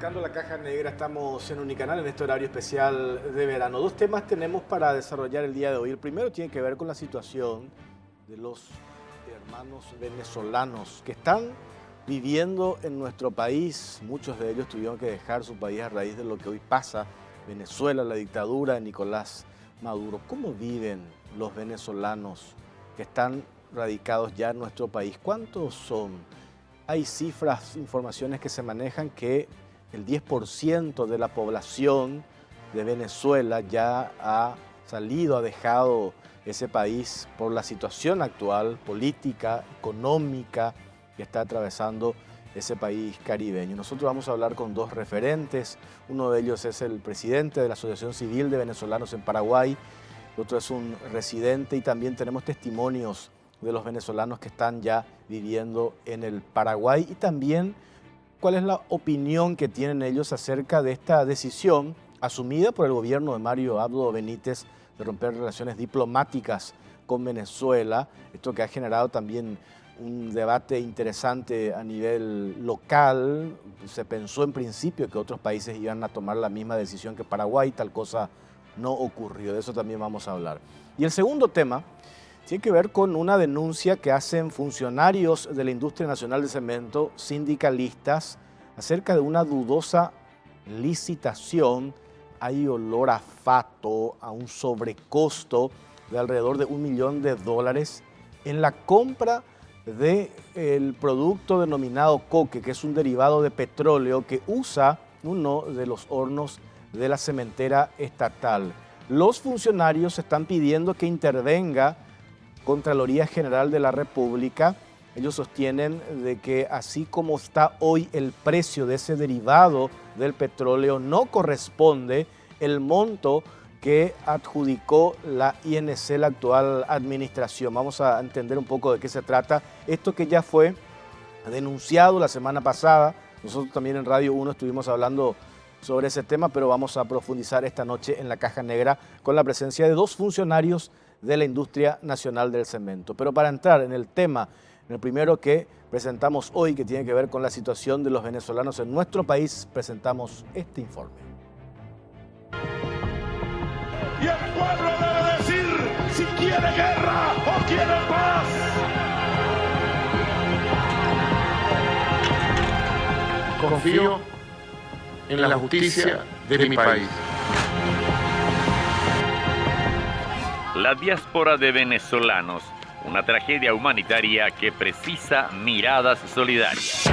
Arrancando la caja negra, estamos en Unicanal en este horario especial de verano. Dos temas tenemos para desarrollar el día de hoy. El primero tiene que ver con la situación de los hermanos venezolanos que están viviendo en nuestro país. Muchos de ellos tuvieron que dejar su país a raíz de lo que hoy pasa. Venezuela, la dictadura de Nicolás Maduro. ¿Cómo viven los venezolanos que están radicados ya en nuestro país? ¿Cuántos son? Hay cifras, informaciones que se manejan que el 10% de la población de Venezuela ya ha salido, ha dejado ese país por la situación actual, política, económica, que está atravesando ese país caribeño. Nosotros vamos a hablar con dos referentes. Uno de ellos es el presidente de la Asociación Civil de Venezolanos en Paraguay, el otro es un residente, y también tenemos testimonios de los venezolanos que están ya viviendo en el Paraguay, y también cuál es la opinión que tienen ellos acerca de esta decisión asumida por el gobierno de Mario Abdo Benítez de romper relaciones diplomáticas con Venezuela. Esto que ha generado también un debate interesante a nivel local. Se pensó en principio que otros países iban a tomar la misma decisión que Paraguay, tal cosa no ocurrió. De eso también vamos a hablar. Y el segundo tema tiene que ver con una denuncia que hacen funcionarios de la Industria Nacional de Cemento, sindicalistas, acerca de una dudosa licitación. Hay olor a fato, a un sobrecosto de alrededor de $1 millón en la compra del producto denominado coque, que es un derivado de petróleo que usa uno de los hornos de la cementera estatal. Los funcionarios están pidiendo que intervenga Contraloría General de la República. Ellos sostienen de que así como está hoy el precio de ese derivado del petróleo, no corresponde el monto que adjudicó la INC, la actual administración. Vamos a entender un poco de qué se trata. Esto que ya fue denunciado la semana pasada. Nosotros también en Radio 1 estuvimos hablando sobre ese tema, pero vamos a profundizar esta noche en la Caja Negra con la presencia de dos funcionarios de la Industria Nacional del Cemento. Pero para entrar en el tema, en el primero que presentamos hoy, que tiene que ver con la situación de los venezolanos en nuestro país, presentamos este informe. Y el pueblo debe decir si quiere guerra o quiere paz. Confío en la justicia de mi país. La diáspora de venezolanos, una tragedia humanitaria que precisa miradas solidarias.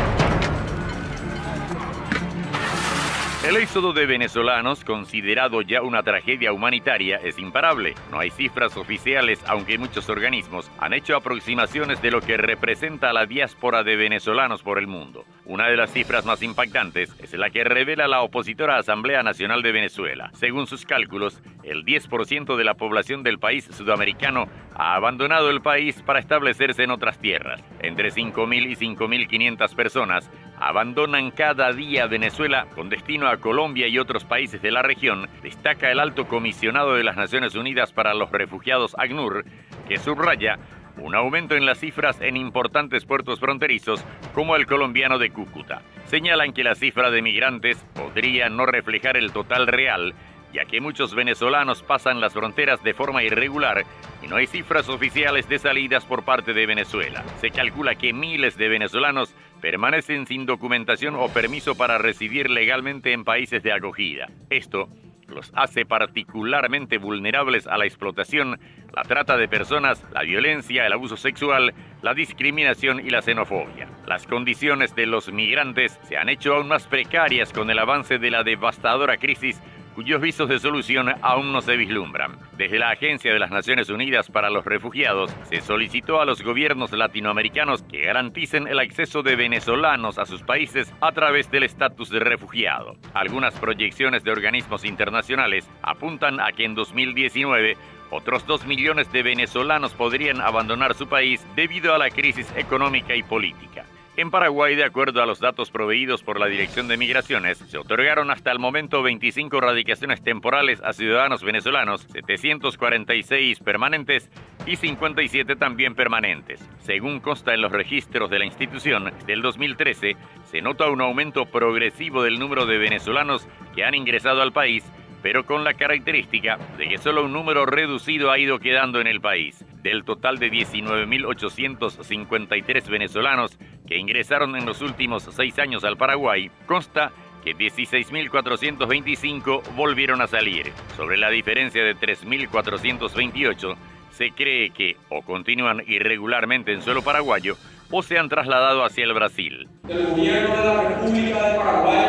El éxodo de venezolanos, considerado ya una tragedia humanitaria, es imparable. No hay cifras oficiales, aunque muchos organismos han hecho aproximaciones de lo que representa la diáspora de venezolanos por el mundo. Una de las cifras más impactantes es la que revela la opositora Asamblea Nacional de Venezuela. Según sus cálculos, el 10% de la población del país sudamericano ha abandonado el país para establecerse en otras tierras. Entre 5.000 y 5.500 personas abandonan cada día Venezuela con destino a Colombia y otros países de la región, destaca el alto comisionado de las Naciones Unidas para los Refugiados, ACNUR, que subraya un aumento en las cifras en importantes puertos fronterizos como el colombiano de Cúcuta. Señalan que la cifra de migrantes podría no reflejar el total real, ya que muchos venezolanos pasan las fronteras de forma irregular y no hay cifras oficiales de salidas por parte de Venezuela. Se calcula que miles de venezolanos permanecen sin documentación o permiso para residir legalmente en países de acogida. Esto los hace particularmente vulnerables a la explotación, la trata de personas, la violencia, el abuso sexual, la discriminación y la xenofobia. Las condiciones de los migrantes se han hecho aún más precarias con el avance de la devastadora crisis, cuyos visos de solución aún no se vislumbran. Desde la Agencia de las Naciones Unidas para los Refugiados se solicitó a los gobiernos latinoamericanos que garanticen el acceso de venezolanos a sus países a través del estatus de refugiado. Algunas proyecciones de organismos internacionales apuntan a que en 2019 otros 2 millones de venezolanos podrían abandonar su país debido a la crisis económica y política. En Paraguay, de acuerdo a los datos proveídos por la Dirección de Migraciones, se otorgaron hasta el momento 25 radicaciones temporales a ciudadanos venezolanos, 746 permanentes y 57 también permanentes. Según consta en los registros de la institución, desde el 2013 se nota un aumento progresivo del número de venezolanos que han ingresado al país, pero con la característica de que solo un número reducido ha ido quedando en el país. Del total de 19.853 venezolanos que ingresaron en los últimos 6 años al Paraguay, consta que 16.425 volvieron a salir. Sobre la diferencia de 3.428, se cree que o continúan irregularmente en suelo paraguayo o se han trasladado hacia el Brasil. El gobierno de la República de Paraguay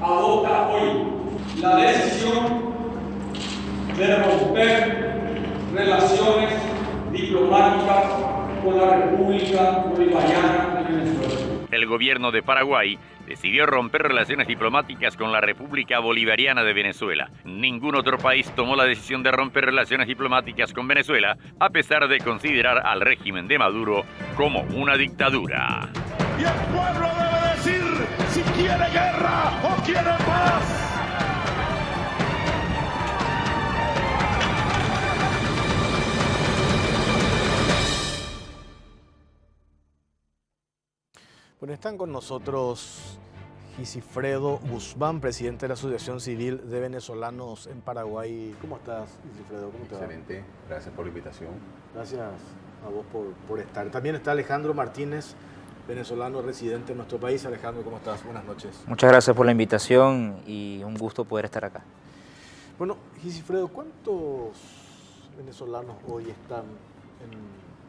adopta hoy la decisión de romper relaciones diplomáticas con la República Bolivariana de Venezuela. El gobierno de Paraguay decidió romper relaciones diplomáticas con la República Bolivariana de Venezuela. Ningún otro país tomó la decisión de romper relaciones diplomáticas con Venezuela, a pesar de considerar al régimen de Maduro como una dictadura. Y el pueblo debe decir si quiere guerra o quiere paz. Bueno, están con nosotros Gisifredo Guzmán, presidente de la Asociación Civil de Venezolanos en Paraguay. ¿Cómo estás, Gisifredo? ¿Cómo te va? Excelente, gracias por la invitación. Gracias a vos por estar. También está Alejandro Martínez, venezolano residente en nuestro país. Alejandro, ¿cómo estás? Buenas noches. Muchas gracias por la invitación y un gusto poder estar acá. Bueno, Gisifredo, ¿cuántos venezolanos hoy están en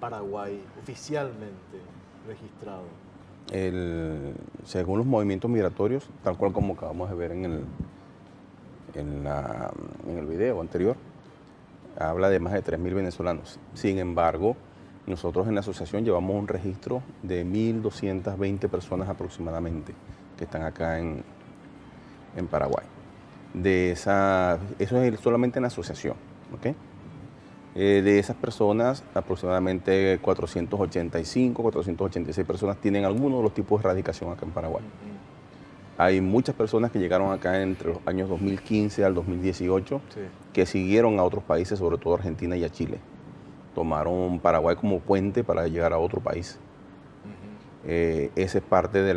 Paraguay oficialmente registrados? Según los movimientos migratorios, tal cual como acabamos de ver en el video anterior, habla de más de 3.000 venezolanos. Sin embargo, nosotros en la asociación llevamos un registro de 1.220 personas aproximadamente que están acá en Paraguay. Eso es solamente en la asociación, ¿ok? De esas personas, aproximadamente 485, 486 personas tienen alguno de los tipos de erradicación acá en Paraguay. Hay muchas personas que llegaron acá entre los años 2015 al 2018, sí, que siguieron a otros países, sobre todo a Argentina y a Chile. Tomaron Paraguay como puente para llegar a otro país. Esa es parte de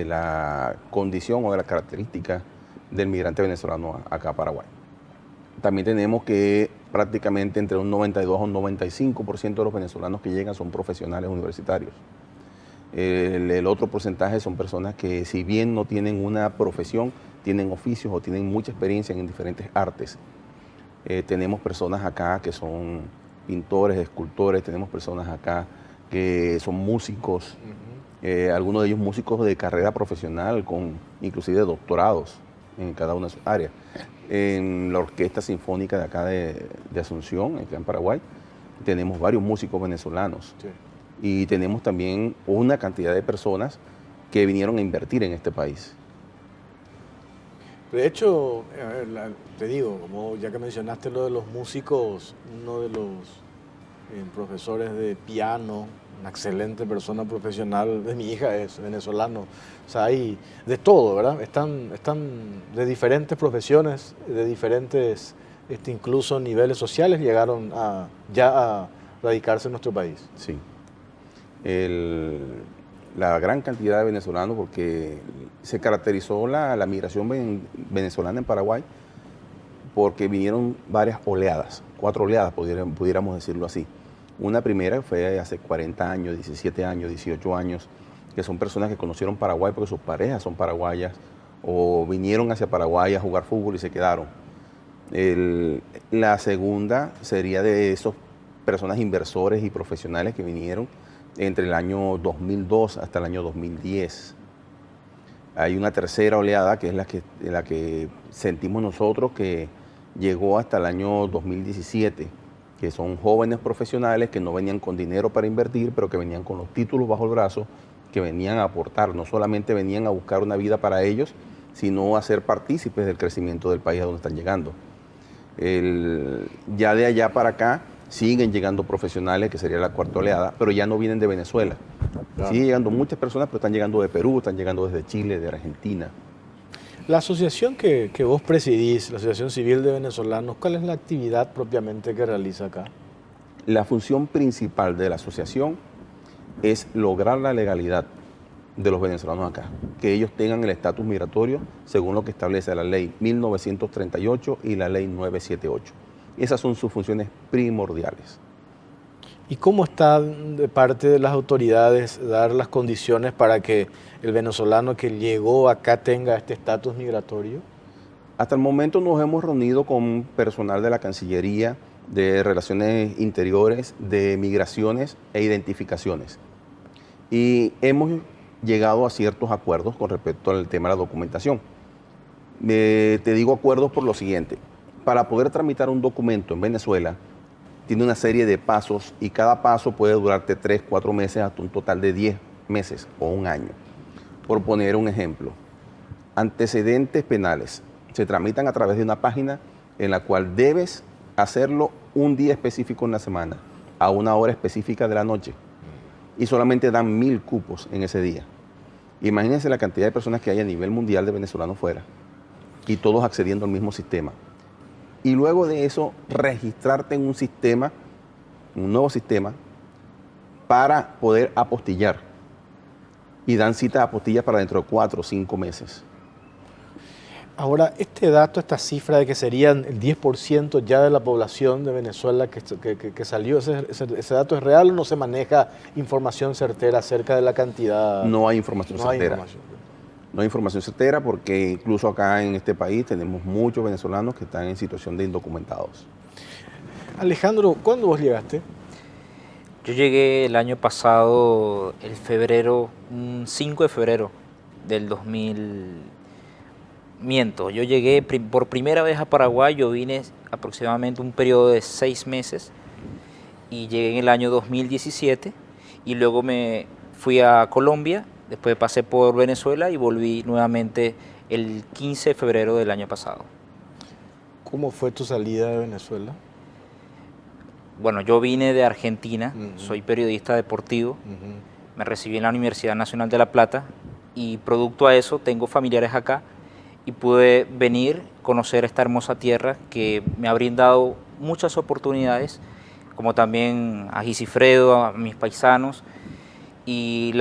la condición o de la característica del migrante venezolano acá a Paraguay. También tenemos que prácticamente entre un 92 a un 95% de los venezolanos que llegan son profesionales universitarios. El otro porcentaje son personas que, si bien no tienen una profesión, tienen oficios o tienen mucha experiencia en diferentes artes. Tenemos personas acá que son pintores, escultores, tenemos personas acá que son músicos, algunos de ellos músicos de carrera profesional, con inclusive doctorados en cada una de sus áreas. En la Orquesta Sinfónica de acá de Asunción, acá en Paraguay, tenemos varios músicos venezolanos. Sí. Y tenemos también una cantidad de personas que vinieron a invertir en este país. De hecho, te digo, como ya que mencionaste lo de los músicos, uno de los profesores de piano, una excelente persona profesional de mi hija, es venezolano. O sea, hay de todo, ¿verdad? Están de diferentes profesiones, de diferentes, incluso niveles sociales, llegaron ya a radicarse en nuestro país. Sí. La gran cantidad de venezolanos, porque se caracterizó la migración venezolana en Paraguay, porque vinieron varias oleadas, 4 oleadas, pudiéramos decirlo así. Una primera fue hace 40 años, 17 años, 18 años, que son personas que conocieron Paraguay porque sus parejas son paraguayas o vinieron hacia Paraguay a jugar fútbol y se quedaron. La segunda sería de esos personas inversores y profesionales que vinieron entre el año 2002 hasta el año 2010. Hay una tercera oleada que es la que sentimos nosotros que llegó hasta el año 2017, que son jóvenes profesionales que no venían con dinero para invertir, pero que venían con los títulos bajo el brazo, que venían a aportar, no solamente venían a buscar una vida para ellos, sino a ser partícipes del crecimiento del país a donde están llegando. Ya de allá para acá siguen llegando profesionales, que sería la cuarta oleada, pero ya no vienen de Venezuela. Claro. Siguen llegando muchas personas, pero están llegando de Perú, están llegando desde Chile, de Argentina. La asociación que vos presidís, la Asociación Civil de Venezolanos, ¿cuál es la actividad propiamente que realiza acá? La función principal de la asociación es lograr la legalidad de los venezolanos acá, que ellos tengan el estatus migratorio según lo que establece la ley 1938 y la ley 978. Esas son sus funciones primordiales. ¿Y cómo está de parte de las autoridades dar las condiciones para que el venezolano que llegó acá tenga este estatus migratorio? Hasta el momento nos hemos reunido con personal de la Cancillería, de Relaciones Interiores, de Migraciones e Identificaciones. Y hemos llegado a ciertos acuerdos con respecto al tema de la documentación. Te digo acuerdos por lo siguiente. Para poder tramitar un documento en Venezuela, tiene una serie de pasos y cada paso puede durarte 3, 4 meses hasta un total de 10 meses o un año. Por poner un ejemplo, antecedentes penales se tramitan a través de una página en la cual debes hacerlo un día específico en la semana, a una hora específica de la noche, y solamente dan 1000 cupos en ese día. Imagínense la cantidad de personas que hay a nivel mundial de venezolanos fuera, y todos accediendo al mismo sistema. Y luego de eso, registrarte en un sistema, un nuevo sistema, para poder apostillar. Y dan citas de apostillas para dentro de 4 o 5 meses. Ahora, este dato, esta cifra de que serían el 10% ya de la población de Venezuela que salió, ¿ese dato es real o no se maneja información certera acerca de la cantidad? No hay información certera. información. No hay información certera porque incluso acá en este país tenemos muchos venezolanos que están en situación de indocumentados. Alejandro, ¿cuándo vos llegaste? Yo llegué el año pasado, el febrero, 5 de febrero del 2000. Miento, yo llegué por primera vez a Paraguay, yo vine aproximadamente un periodo de 6 meses y llegué en el año 2017 y luego me fui a Colombia, después pasé por Venezuela y volví nuevamente el 15 de febrero del año pasado. ¿Cómo fue tu salida de Venezuela? Bueno, yo vine de Argentina, soy periodista deportivo, Uh-huh. me recibí en la Universidad Nacional de La Plata y producto a eso tengo familiares acá y pude venir, conocer esta hermosa tierra que me ha brindado muchas oportunidades, como también a Gisifredo, a mis paisanos, y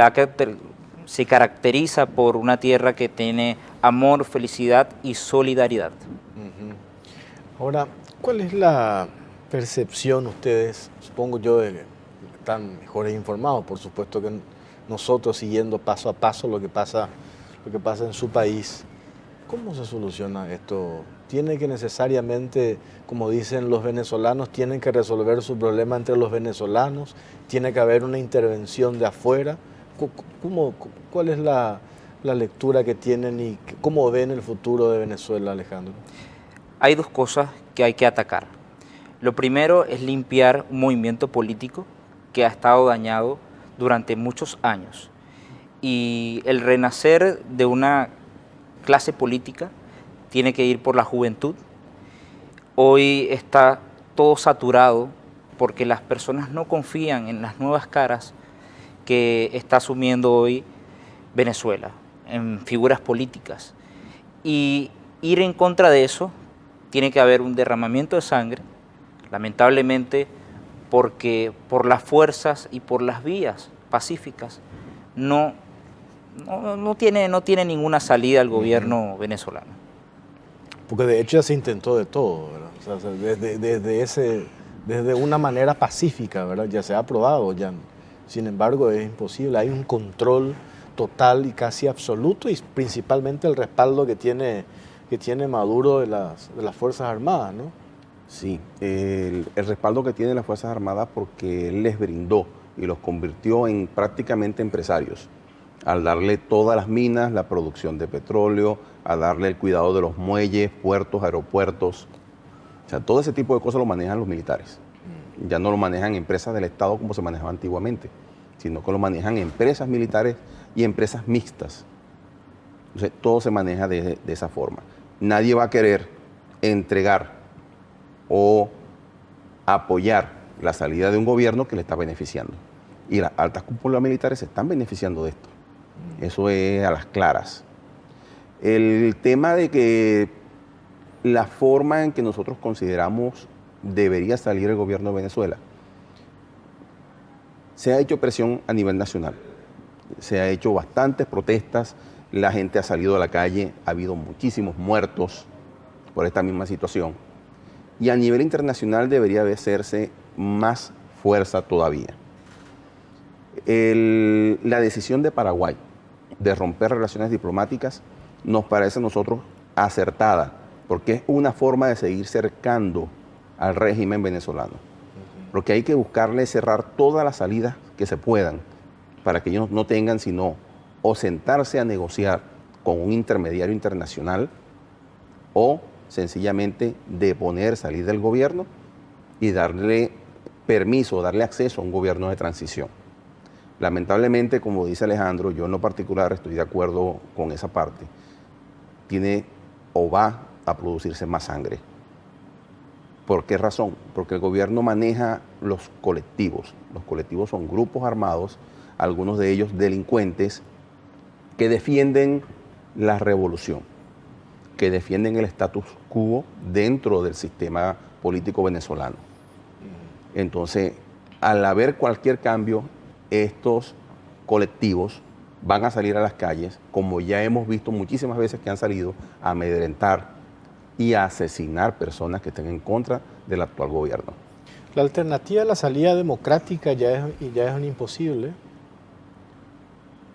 se caracteriza por una tierra que tiene amor, felicidad y solidaridad. Uh-huh. Ahora, ¿cuál es la percepción ustedes, supongo yo, de que están mejores informados, por supuesto que nosotros siguiendo paso a paso lo que pasa en su país? ¿Cómo se soluciona esto? ¿Tiene que necesariamente, como dicen los venezolanos, tienen que resolver su problema entre los venezolanos? ¿Tiene que haber una intervención de afuera? ¿Cuál es la lectura que tienen y cómo ven el futuro de Venezuela, Alejandro? Hay dos cosas que hay que atacar. Lo primero es limpiar un movimiento político que ha estado dañado durante muchos años. Y el renacer de una clase política tiene que ir por la juventud. Hoy está todo saturado porque las personas no confían en las nuevas caras que está asumiendo hoy Venezuela, en figuras políticas. Y ir en contra de eso tiene que haber un derramamiento de sangre, lamentablemente, porque por las fuerzas y por las vías pacíficas no tiene ninguna salida al gobierno venezolano. Porque de hecho ya se intentó de todo, ¿verdad? O sea, desde una manera pacífica, ¿verdad? Ya se ha aprobado, ya. Sin embargo, es imposible. Hay un control total y casi absoluto y principalmente el respaldo que tiene Maduro de las Fuerzas Armadas, ¿no? Sí, el respaldo que tienen las Fuerzas Armadas porque él les brindó y los convirtió en prácticamente empresarios, al darle todas las minas, la producción de petróleo, a darle el cuidado de los muelles, puertos, aeropuertos. O sea, todo ese tipo de cosas lo manejan los militares. Ya no lo manejan empresas del Estado como se manejaba antiguamente, sino que lo manejan empresas militares y empresas mixtas. Entonces, todo se maneja de esa forma. Nadie va a querer entregar o apoyar la salida de un gobierno que le está beneficiando. Y las altas cúpulas militares se están beneficiando de esto. Eso es a las claras. El tema de que la forma en que nosotros consideramos debería salir el gobierno de Venezuela Se ha hecho presión a nivel nacional, se ha hecho bastantes protestas, la gente ha salido a la calle, ha habido muchísimos muertos por esta misma situación. Y a nivel internacional debería hacerse más fuerza todavía. La decisión de Paraguay de romper relaciones diplomáticas nos parece a nosotros acertada, porque es una forma de seguir cercando al régimen venezolano. Porque hay que buscarle cerrar todas las salidas que se puedan para que ellos no tengan sino o sentarse a negociar con un intermediario internacional o sencillamente deponer, salir del gobierno y darle permiso, darle acceso a un gobierno de transición. Lamentablemente, como dice Alejandro, yo en lo particular estoy de acuerdo con esa parte. Tiene o va a producirse más sangre. ¿Por qué razón? Porque el gobierno maneja los colectivos. Los colectivos son grupos armados, algunos de ellos delincuentes, que defienden la revolución, que defienden el status quo dentro del sistema político venezolano. Entonces, al haber cualquier cambio, estos colectivos van a salir a las calles, como ya hemos visto muchísimas veces que han salido a amedrentar y a asesinar personas que estén en contra del actual gobierno. La alternativa a la salida democrática ya es un imposible.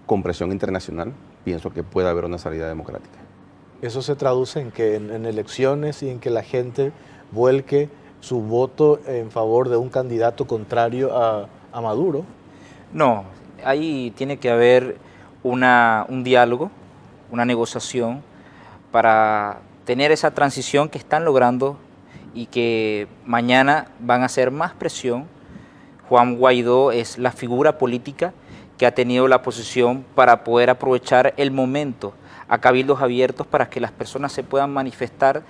Con presión internacional, pienso que puede haber una salida democrática. Eso se traduce en que en elecciones y en que la gente vuelque su voto en favor de un candidato contrario a Maduro. No, ahí tiene que haber un diálogo, una negociación para tener esa transición que están logrando y que mañana van a hacer más presión. Juan Guaidó es la figura política que ha tenido la posición para poder aprovechar el momento a cabildos abiertos para que las personas se puedan manifestar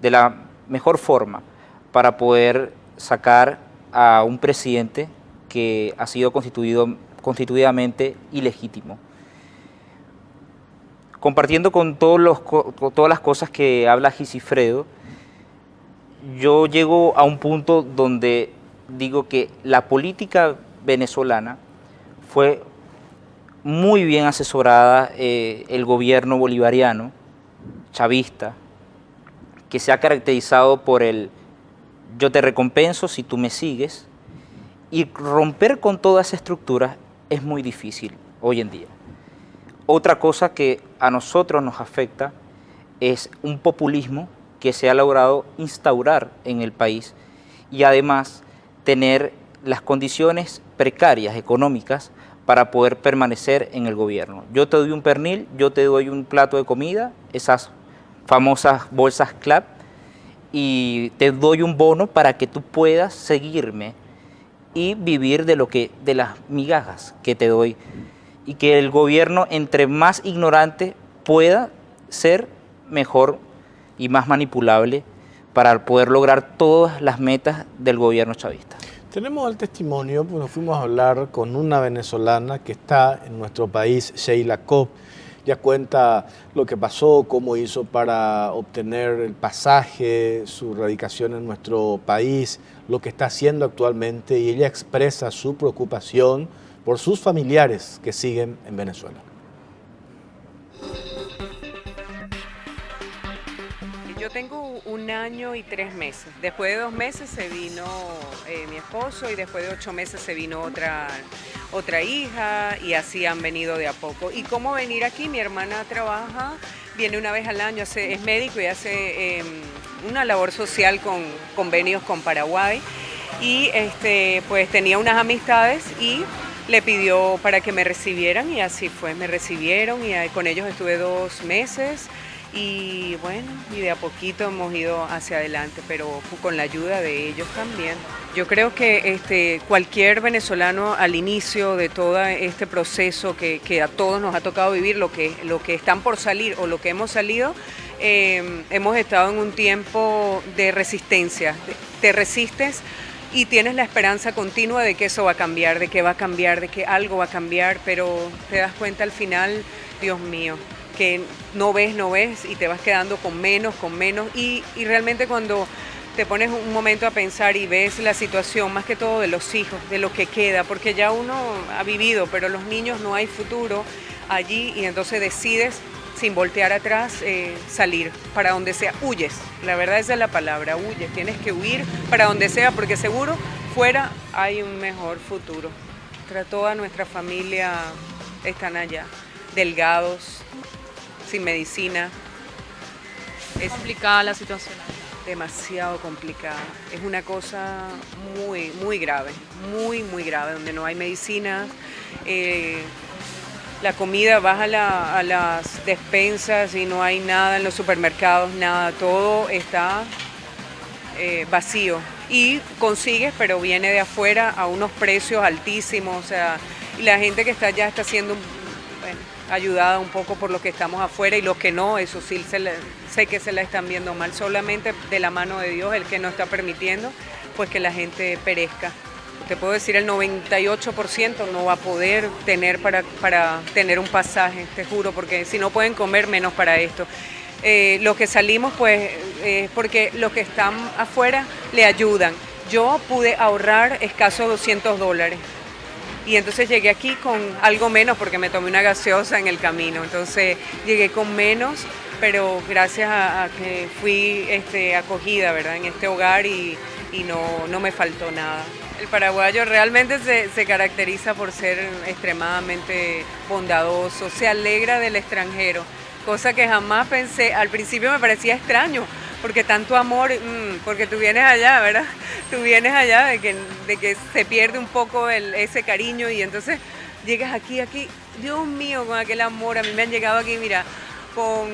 de la mejor forma para poder sacar a un presidente que ha sido constituidamente ilegítimo. Compartiendo con todas las cosas que habla Gisifredo, yo llego a un punto donde digo que la política venezolana fue muy bien asesorada, el gobierno bolivariano, chavista, que se ha caracterizado por el yo te recompenso si tú me sigues, y romper con toda esa estructura es muy difícil hoy en día. Otra cosa que a nosotros nos afecta es un populismo que se ha logrado instaurar en el país y además tener las condiciones precarias económicas para poder permanecer en el gobierno. Yo te doy un pernil, yo te doy un plato de comida, esas famosas bolsas CLAP, y te doy un bono para que tú puedas seguirme y vivir de las migajas que te doy. Y que el gobierno, entre más ignorante pueda ser, mejor y más manipulable para poder lograr todas las metas del gobierno chavista. Tenemos el testimonio, pues nos fuimos a hablar con una venezolana que está en nuestro país, Sheila Cobb. Ya cuenta lo que pasó, cómo hizo para obtener el pasaje, su radicación en nuestro país, lo que está haciendo actualmente, y ella expresa su preocupación por sus familiares que siguen en Venezuela. Yo tengo 1 año y 3 meses. Después de 2 meses se vino mi esposo y después de 8 meses se vino otra hija, y así han venido de a poco. ¿Y cómo venir aquí? Mi hermana trabaja, viene una vez al año, es médico y hace una labor social con convenios con Paraguay, y pues tenía unas amistades y le pidió para que me recibieran, y así fue, me recibieron y con ellos estuve 2 meses. Y bueno, y de a poquito hemos ido hacia adelante, pero con la ayuda de ellos también. Yo creo que cualquier venezolano al inicio de todo este proceso que a todos nos ha tocado vivir, lo que están por salir o lo que hemos salido, hemos estado en un tiempo de resistencia. Te resistes y tienes la esperanza continua de que eso va a cambiar, de que va a cambiar, de que algo va a cambiar, pero te das cuenta al final, Dios mío, que no ves y te vas quedando con menos y realmente cuando te pones un momento a pensar y ves la situación, más que todo de los hijos, de lo que queda, porque ya uno ha vivido, pero los niños no hay futuro allí y entonces decides, sin voltear atrás, salir para donde sea, huyes, la verdad esa es la palabra, huyes, tienes que huir para donde sea porque seguro fuera hay un mejor futuro. Toda nuestra familia están allá, delgados, sin medicina. Es complicada la situación. Demasiado complicada. Es una cosa muy, muy grave, muy grave, donde no hay medicinas. La comida vas a las despensas y no hay nada en los supermercados, nada, todo está vacío. Y consigues, pero viene de afuera a unos precios altísimos, o sea, y la gente que está allá está siendo ayudada un poco por los que estamos afuera y los que no, eso sí, sé que se la están viendo mal, solamente de la mano de Dios, el que no está permitiendo pues que la gente perezca. Te puedo decir, el 98% no va a poder tener para tener un pasaje, te juro, porque si no pueden comer, menos para esto. Los que salimos, pues, porque los que están afuera le ayudan. Yo pude ahorrar escasos $200. Y entonces llegué aquí con algo menos porque me tomé una gaseosa en el camino. Entonces llegué con menos, pero gracias a que fui acogida, ¿verdad?, en este hogar y no me faltó nada. El paraguayo realmente se caracteriza por ser extremadamente bondadoso, se alegra del extranjero, cosa que jamás pensé, al principio me parecía extraño, porque tanto amor, porque tú vienes allá, ¿verdad? Tú vienes allá de que se pierde un poco ese cariño y entonces llegas aquí, Dios mío, con aquel amor. A mí me han llegado aquí, mira, con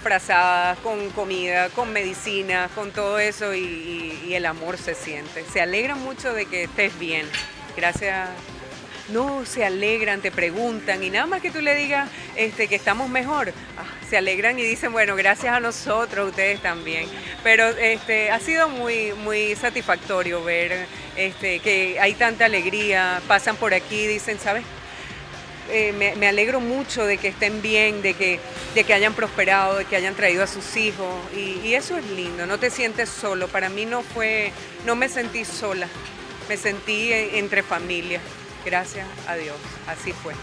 frazadas, con comida, con medicina, con todo eso y el amor se siente. Se alegran mucho de que estés bien. Gracias. No, se alegran, te preguntan y nada más que tú le digas que estamos mejor, se alegran y dicen, bueno, gracias a nosotros, ustedes también. Pero ha sido muy, muy satisfactorio ver que hay tanta alegría, pasan por aquí, dicen, ¿sabes? Me alegro mucho de que estén bien, de que hayan prosperado, de que hayan traído a sus hijos y eso es lindo, no te sientes solo. Para mí no me sentí sola, me sentí entre familia. Gracias a Dios, así fue.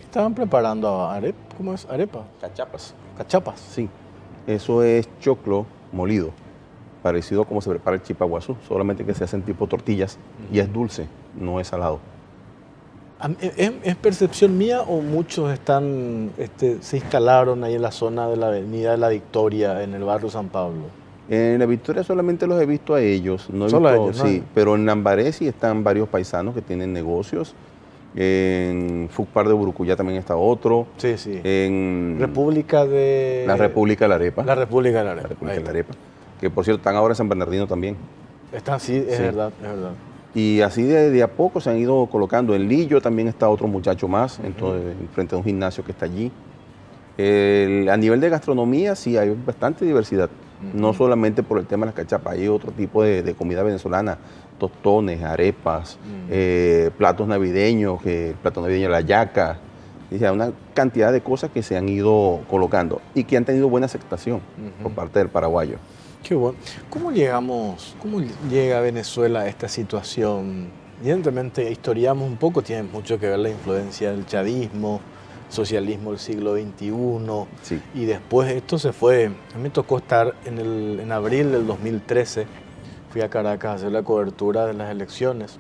Estaban preparando arepa, ¿cómo es? ¿Arepa? Cachapas. ¿Cachapas? Sí, eso es choclo molido, parecido a como se prepara el chipaguazú, solamente que se hacen tipo tortillas y es dulce, no es salado. ¿Es percepción mía o muchos se instalaron ahí en la zona de la Avenida de la Victoria, en el barrio San Pablo? En la Victoria solamente los he visto a ellos, no he Solo visto, a ellos, ¿no? sí, pero en Lambaré sí están varios paisanos que tienen negocios. En Fucpar de Burucuyá también está otro. Sí, sí. En República de... la República de la Arepa. La República de la Arepa. La República de la Arepa. Que por cierto están ahora en San Bernardino también. Están, sí, es Sí. verdad, es verdad. Y así de a poco se han ido colocando. En Lillo también está otro muchacho más, entonces, frente a un gimnasio que está allí. A nivel de gastronomía sí hay bastante diversidad. No solamente por el tema de las cachapas, hay otro tipo de comida venezolana, tostones, arepas, platos navideños, el plato navideño, la yaca, o sea, una cantidad de cosas que se han ido colocando y que han tenido buena aceptación por parte del paraguayo. Qué bueno. ¿Cómo llega Venezuela a esta situación? Evidentemente, historiamos un poco, tiene mucho que ver la influencia del chavismo, socialismo del siglo XXI, Sí. y después esto se fue. A mí me tocó estar en abril del 2013, fui a Caracas a hacer la cobertura de las elecciones,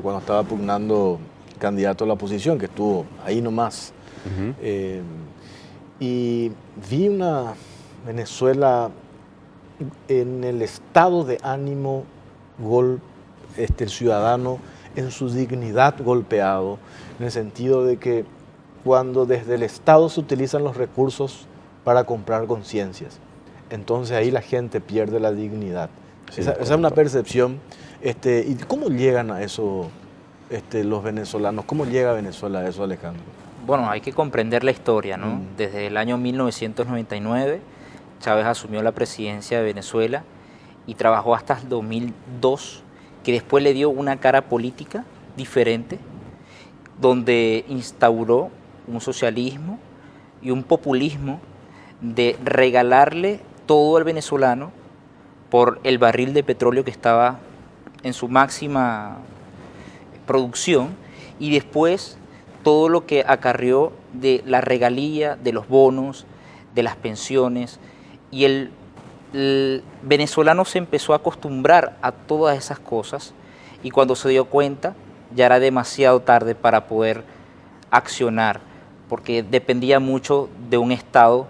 cuando estaba pugnando candidato a la oposición, que estuvo ahí nomás. Y vi una Venezuela en el estado de ánimo, el ciudadano en su dignidad golpeado, en el sentido de que cuando desde el Estado se utilizan los recursos para comprar conciencias, entonces ahí la gente pierde la dignidad. Sí, esa es una percepción. ¿Y cómo llegan a eso los venezolanos? ¿Cómo llega Venezuela a eso, Alejandro? Bueno, hay que comprender la historia, ¿no? Desde el año 1999, Chávez asumió la presidencia de Venezuela y trabajó hasta el 2002, que después le dio una cara política diferente, donde instauró un socialismo y un populismo de regalarle todo al venezolano por el barril de petróleo que estaba en su máxima producción, y después todo lo que acarreó de la regalía, de los bonos, de las pensiones, y el venezolano se empezó a acostumbrar a todas esas cosas, y cuando se dio cuenta ya era demasiado tarde para poder accionar, porque dependía mucho de un Estado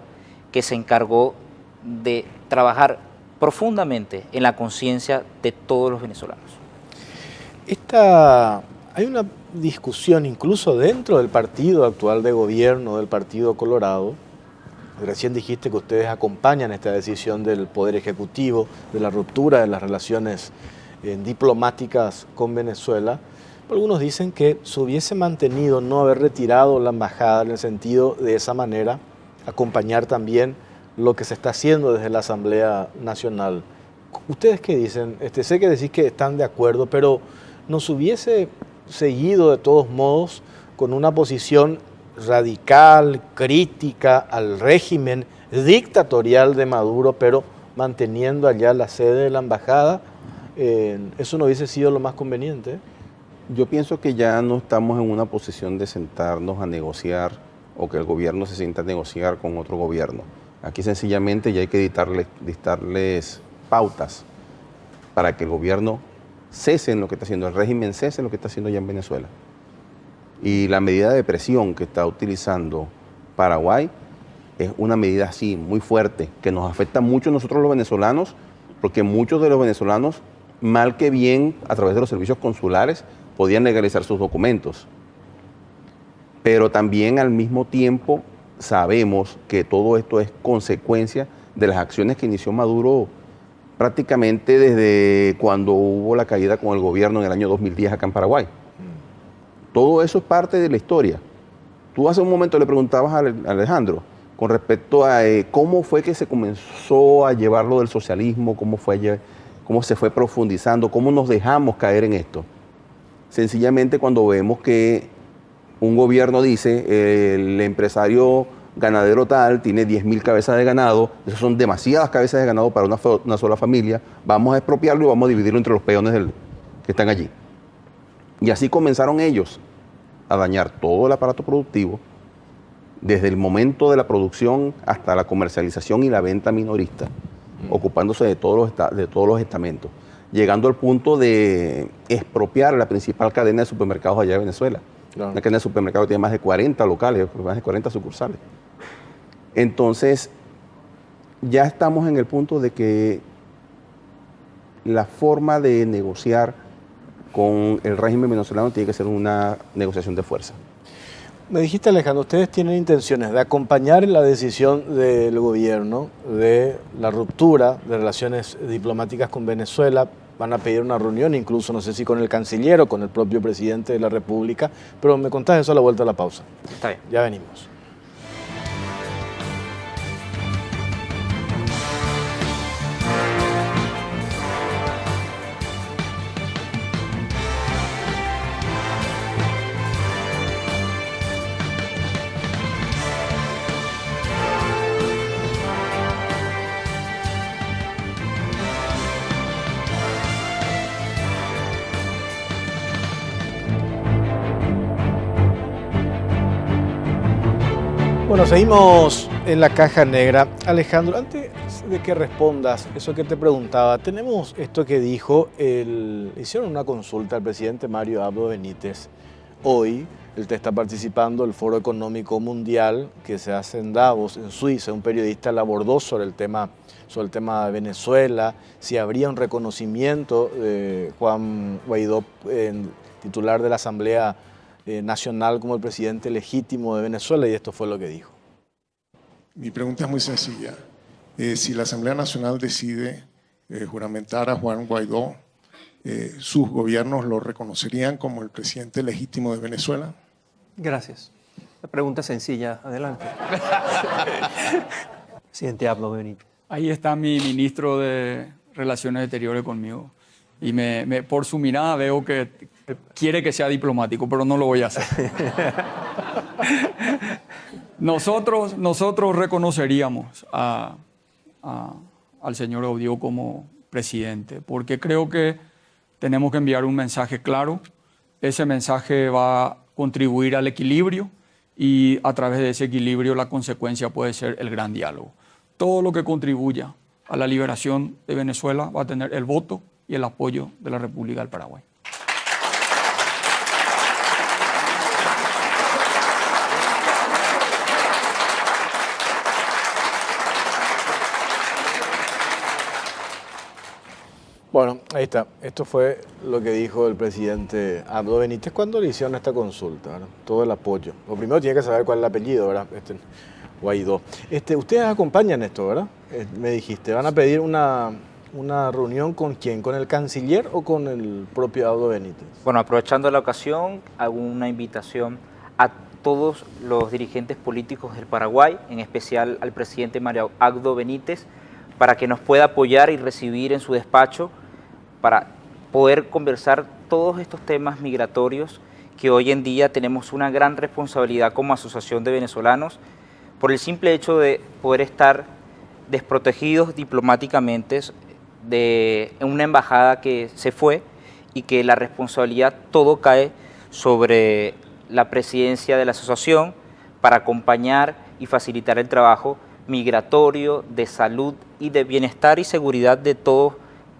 que se encargó de trabajar profundamente en la conciencia de todos los venezolanos. Hay una discusión incluso dentro del partido actual de gobierno, del Partido Colorado. Recién dijiste que ustedes acompañan esta decisión del Poder Ejecutivo, de la ruptura de las relaciones diplomáticas con Venezuela. Algunos dicen que se hubiese mantenido no haber retirado la embajada, en el sentido de esa manera acompañar también lo que se está haciendo desde la Asamblea Nacional. ¿Ustedes qué dicen? Sé que decís que están de acuerdo, pero ¿nos hubiese seguido de todos modos con una posición radical, crítica al régimen dictatorial de Maduro, pero manteniendo allá la sede de la embajada? ¿Eso no hubiese sido lo más conveniente? Yo pienso que ya no estamos en una posición de sentarnos a negociar o que el gobierno se sienta a negociar con otro gobierno. Aquí sencillamente ya hay que dictarles pautas para que el gobierno cese en lo que está haciendo, el régimen cese en lo que está haciendo ya en Venezuela. Y la medida de presión que está utilizando Paraguay es una medida así, muy fuerte, que nos afecta mucho a nosotros los venezolanos, porque muchos de los venezolanos, mal que bien, a través de los servicios consulares, podían legalizar sus documentos. Pero también al mismo tiempo sabemos que todo esto es consecuencia de las acciones que inició Maduro prácticamente desde cuando hubo la caída con el gobierno en el año 2010 acá en Paraguay. Todo eso es parte de la historia. Tú hace un momento le preguntabas a Alejandro con respecto a cómo fue que se comenzó a llevar lo del socialismo, cómo se fue profundizando, cómo nos dejamos caer en esto. Sencillamente cuando vemos que un gobierno dice, el empresario ganadero tal tiene 10.000 cabezas de ganado, esas son demasiadas cabezas de ganado para una sola familia, vamos a expropiarlo y vamos a dividirlo entre los peones que están allí. Y así comenzaron ellos a dañar todo el aparato productivo, desde el momento de la producción hasta la comercialización y la venta minorista, ocupándose de todos los estamentos, llegando al punto de expropiar la principal cadena de supermercados allá de Venezuela. Claro. Una cadena de supermercados que tiene más de 40 locales, más de 40 sucursales. Entonces, ya estamos en el punto de que la forma de negociar con el régimen venezolano tiene que ser una negociación de fuerza. Me dijiste, Alejandro, ustedes tienen intenciones de acompañar en la decisión del gobierno de la ruptura de relaciones diplomáticas con Venezuela. Van a pedir una reunión, incluso no sé si con el canciller o con el propio presidente de la República, pero me contás eso a la vuelta de la pausa. Está bien. Ya venimos. Bueno, seguimos en la caja negra. Alejandro, antes de que respondas eso que te preguntaba, tenemos esto que dijo, hicieron una consulta al presidente Mario Abdo Benítez. Hoy, él está participando del Foro Económico Mundial que se hace en Davos, en Suiza. Un periodista le abordó sobre el tema de Venezuela, si habría un reconocimiento de Juan Guaidó, titular de la Asamblea Nacional, como el presidente legítimo de Venezuela, y esto fue lo que dijo. Mi pregunta es muy sencilla. Si la Asamblea Nacional decide juramentar a Juan Guaidó, ¿sus gobiernos lo reconocerían como el presidente legítimo de Venezuela? Gracias. La pregunta es sencilla. Adelante. Presidente Abdo Benítez. Ahí está mi ministro de relaciones exteriores conmigo. Y por su mirada veo que quiere que sea diplomático, pero no lo voy a hacer. Nosotros reconoceríamos al señor Audio como presidente, porque creo que tenemos que enviar un mensaje claro. Ese mensaje va a contribuir al equilibrio y a través de ese equilibrio la consecuencia puede ser el gran diálogo. Todo lo que contribuya a la liberación de Venezuela va a tener el voto y el apoyo de la República del Paraguay. Bueno, ahí está. Esto fue lo que dijo el presidente Abdo Benítez cuando le hicieron esta consulta, ¿verdad? Todo el apoyo. Lo primero tiene que saber cuál es el apellido, ¿verdad? Guaidó. Ustedes acompañan esto, ¿verdad? Me dijiste, ¿van a pedir una reunión con quién? ¿Con el canciller o con el propio Abdo Benítez? Bueno, aprovechando la ocasión, hago una invitación a todos los dirigentes políticos del Paraguay, en especial al presidente Mario Abdo Benítez, para que nos pueda apoyar y recibir en su despacho para poder conversar todos estos temas migratorios que hoy en día tenemos una gran responsabilidad como Asociación de Venezolanos por el simple hecho de poder estar desprotegidos diplomáticamente de una embajada que se fue y que la responsabilidad todo cae sobre la presidencia de la asociación para acompañar y facilitar el trabajo migratorio, de salud y de bienestar y seguridad de todos,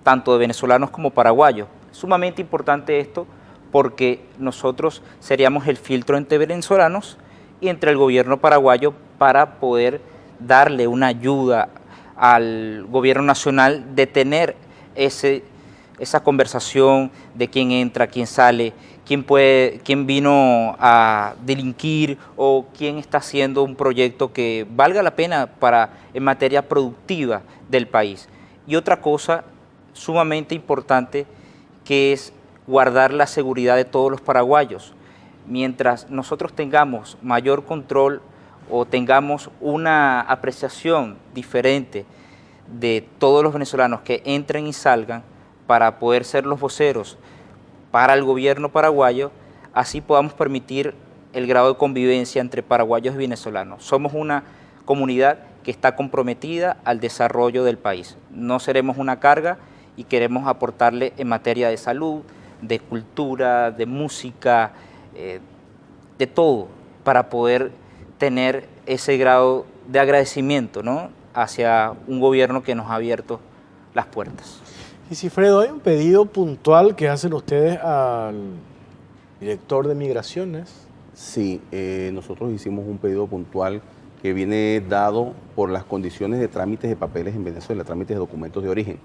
tanto de venezolanos como paraguayos. Sumamente importante esto porque nosotros seríamos el filtro entre venezolanos y entre el gobierno paraguayo para poder darle una ayuda al gobierno nacional de tener esa conversación de quién entra, quién sale, quién vino a delinquir o quién está haciendo un proyecto que valga la pena en materia productiva del país. Y otra cosa sumamente importante que es guardar la seguridad de todos los paraguayos. Mientras nosotros tengamos mayor control o tengamos una apreciación diferente de todos los venezolanos que entren y salgan para poder ser los voceros para el gobierno paraguayo, así podamos permitir el grado de convivencia entre paraguayos y venezolanos. Somos una comunidad que está comprometida al desarrollo del país. No seremos una carga y queremos aportarle en materia de salud, de cultura, de música, de todo, para poder tener ese grado de agradecimiento, ¿no?, hacia un gobierno que nos ha abierto las puertas. Y Cifredo, ¿hay un pedido puntual que hacen ustedes al director de Migraciones? Sí, nosotros hicimos un pedido puntual que viene dado por las condiciones de trámites de papeles en Venezuela, trámites de documentos de origen.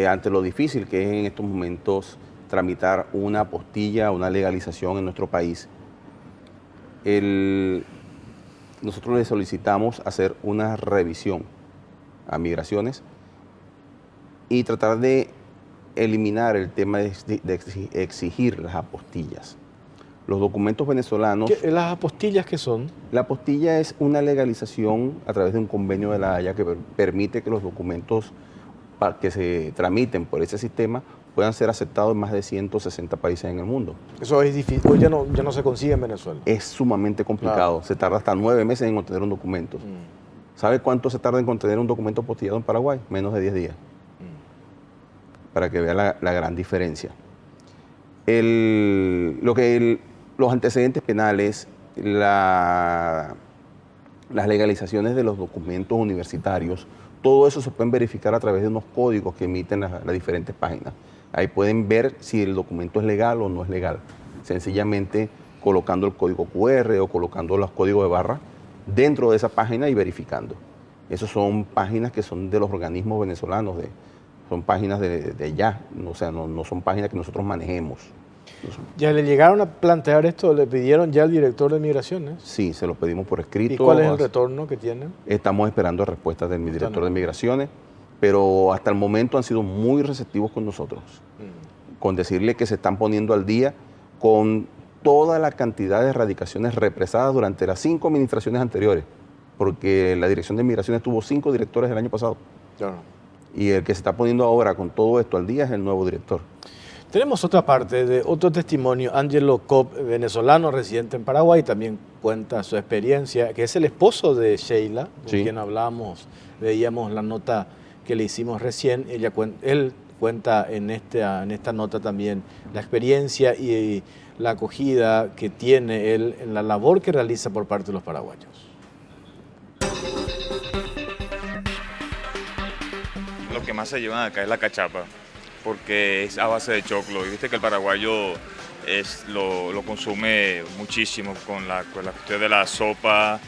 Ante lo difícil que es en estos momentos tramitar una apostilla, una legalización en nuestro país, nosotros le solicitamos hacer una revisión a Migraciones y tratar de eliminar el tema de exigir las apostillas. Los documentos venezolanos... ¿Las apostillas qué son? La apostilla es una legalización a través de un convenio de La Haya que permite que los documentos que se tramiten por ese sistema puedan ser aceptados en más de 160 países en el mundo. Eso es difícil, hoy ya no se consigue en Venezuela. Es sumamente complicado, claro. Se tarda hasta 9 meses en obtener un documento. ¿Sabe cuánto se tarda en obtener un documento apostillado en Paraguay? Menos de 10 días. Para que vea la gran diferencia. Los antecedentes penales, las legalizaciones de los documentos universitarios, todo eso se pueden verificar a través de unos códigos que emiten las diferentes páginas. Ahí pueden ver si el documento es legal o no es legal, sencillamente colocando el código QR o colocando los códigos de barra dentro de esa página y verificando. Esas son páginas que son de los organismos venezolanos, son páginas de allá, o sea, no son páginas que nosotros manejemos. ¿Ya le llegaron a plantear esto? ¿Le pidieron ya al director de Migraciones? Sí, se lo pedimos por escrito. ¿Y cuál es el retorno que tienen? Estamos esperando respuestas del director de Migraciones, pero hasta el momento han sido muy receptivos con nosotros, con decirle que se están poniendo al día con toda la cantidad de erradicaciones represadas durante las 5 administraciones anteriores, porque la Dirección de Migraciones tuvo 5 directores el año pasado. Claro. Y el que se está poniendo ahora con todo esto al día es el nuevo director. Tenemos otra parte de otro testimonio. Angelo Cop, venezolano residente en Paraguay, también cuenta su experiencia, que es el esposo de Sheila, con quien hablábamos, veíamos la nota que le hicimos recién. Él cuenta en esta nota también la experiencia y la acogida que tiene él en la labor que realiza por parte de los paraguayos. Lo que más se llevan acá es la cachapa, porque es a base de choclo. Y viste que el paraguayo lo consume muchísimo con la cuestión de la sopa,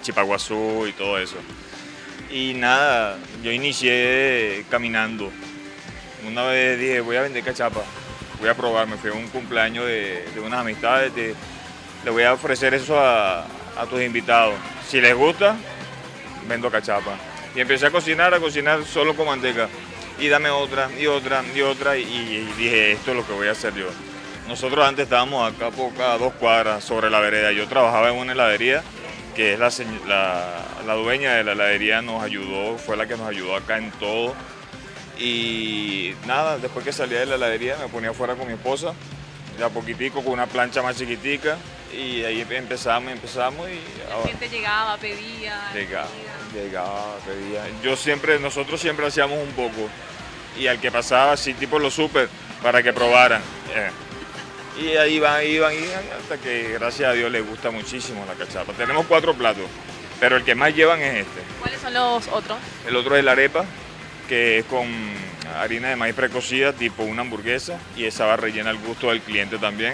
chipaguazú y todo eso. Y nada, yo inicié caminando. Una vez dije, voy a vender cachapa, voy a probar. Me fui a un cumpleaños de unas amistades, le voy a ofrecer eso a tus invitados. Si les gusta, vendo cachapa. Y empecé a cocinar solo con manteca. Y dame otra, y otra, y otra, y dije, esto es lo que voy a hacer yo. Nosotros antes estábamos acá a 2 cuadras sobre la vereda. Yo trabajaba en una heladería, que es la dueña de la heladería nos ayudó, fue la que nos ayudó acá en todo. Y nada, después que salía de la heladería me ponía afuera con mi esposa, de a poquitico, con una plancha más chiquitica, y ahí empezamos y la gente llegaba, pedía. Llegaba, pedía. Nosotros siempre hacíamos un poco, y al que pasaba así tipo los súper, para que probaran. Y ahí iban, hasta que gracias a Dios les gusta muchísimo la cachapa. Tenemos 4 platos, pero el que más llevan es este. ¿Cuáles son los otros? El otro es la arepa, que es con harina de maíz precocida, tipo una hamburguesa, y esa va rellena al gusto del cliente también.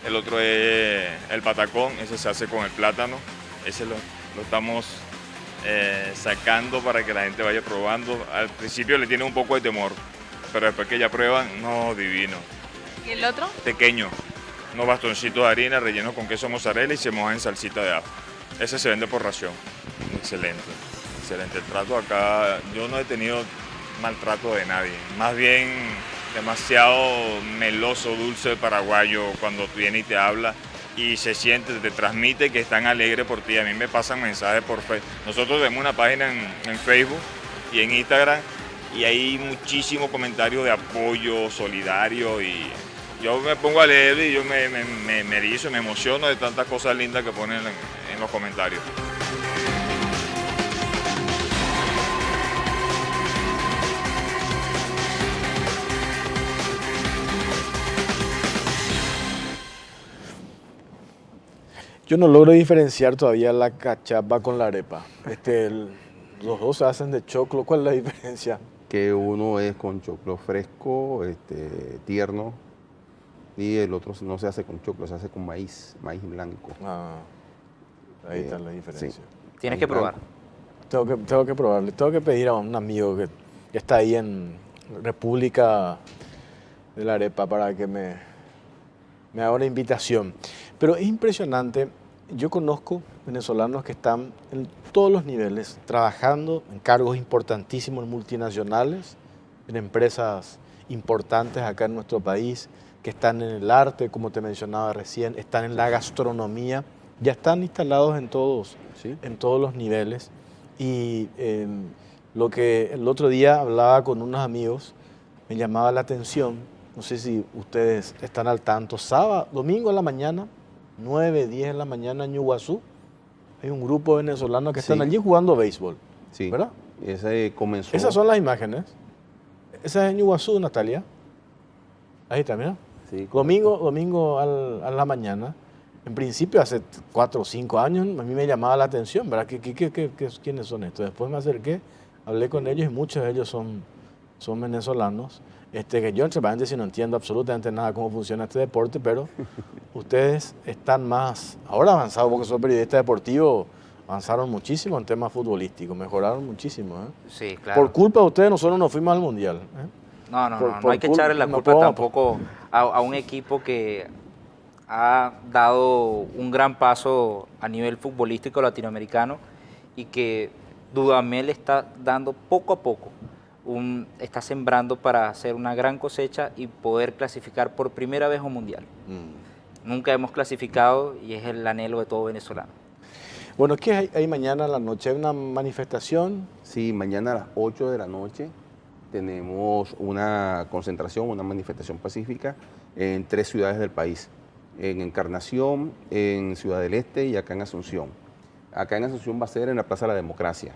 El otro es el patacón, ese se hace con el plátano, ese lo estamos sacando para que la gente vaya probando. Al principio le tiene un poco de temor, pero después que ya prueban, no, divino. ¿Y el otro? Pequeño, unos bastoncitos de harina rellenos con queso mozzarella y se mojan en salsita de ajo. Ese se vende por ración. Excelente, excelente. El trato acá, yo no he tenido maltrato de nadie, más bien demasiado meloso, dulce paraguayo cuando viene y te habla y se siente, te transmite que están alegres por ti. A mí me pasan mensajes por Facebook. Nosotros tenemos una página en Facebook y en Instagram y hay muchísimos comentarios de apoyo solidario y yo me pongo a leer y yo me erizo, me emociono de tantas cosas lindas que ponen en los comentarios. Yo no logro diferenciar todavía la cachapa con la arepa. Los dos se hacen de choclo. ¿Cuál es la diferencia? Que uno es con choclo fresco, tierno, y el otro no se hace con choclo, se hace con maíz blanco. Ahí está la diferencia. Sí. Tienes que probar. Tengo que probarle. Tengo que pedir a un amigo que está ahí en República de la Arepa para que me haga una invitación. Pero es impresionante. Yo conozco venezolanos que están en todos los niveles, trabajando en cargos importantísimos multinacionales, en empresas importantes acá en nuestro país, que están en el arte, como te mencionaba recién, están en la gastronomía, ya están instalados en todos los niveles. Y lo que el otro día hablaba con unos amigos, me llamaba la atención, no sé si ustedes están al tanto, domingo en la mañana, 9, 10 de la mañana en Ñuguazú, hay un grupo de venezolanos que están allí jugando béisbol, ¿verdad? Ese comenzó... Esas son las imágenes. Esa es en Ñuguazú, Natalia. Ahí está, mira. Sí, domingo a la mañana. En principio, hace 4 o 5 años, a mí me llamaba la atención, ¿verdad? ¿Quiénes son estos? Después me acerqué, hablé con ellos y muchos de ellos son venezolanos. Que yo, entre paréntesis, no entiendo absolutamente nada cómo funciona este deporte, pero ustedes están más, ahora avanzados, porque son periodistas deportivos, avanzaron muchísimo en temas futbolísticos, mejoraron muchísimo. Sí, claro. Por culpa de ustedes, nosotros nos fuimos al Mundial. No hay que echarle la culpa tampoco a un equipo que ha dado un gran paso a nivel futbolístico latinoamericano y que Dudamel está dando poco a poco, está sembrando para hacer una gran cosecha y poder clasificar por primera vez a un mundial. Nunca hemos clasificado y es el anhelo de todo venezolano. Bueno, ¿qué hay mañana a la noche? ¿Hay una manifestación? Sí, mañana a las 8 de la noche tenemos una concentración, una manifestación pacífica en 3 ciudades del país, en Encarnación, en Ciudad del Este y acá en Asunción. Acá en Asunción va a ser en la Plaza de la Democracia,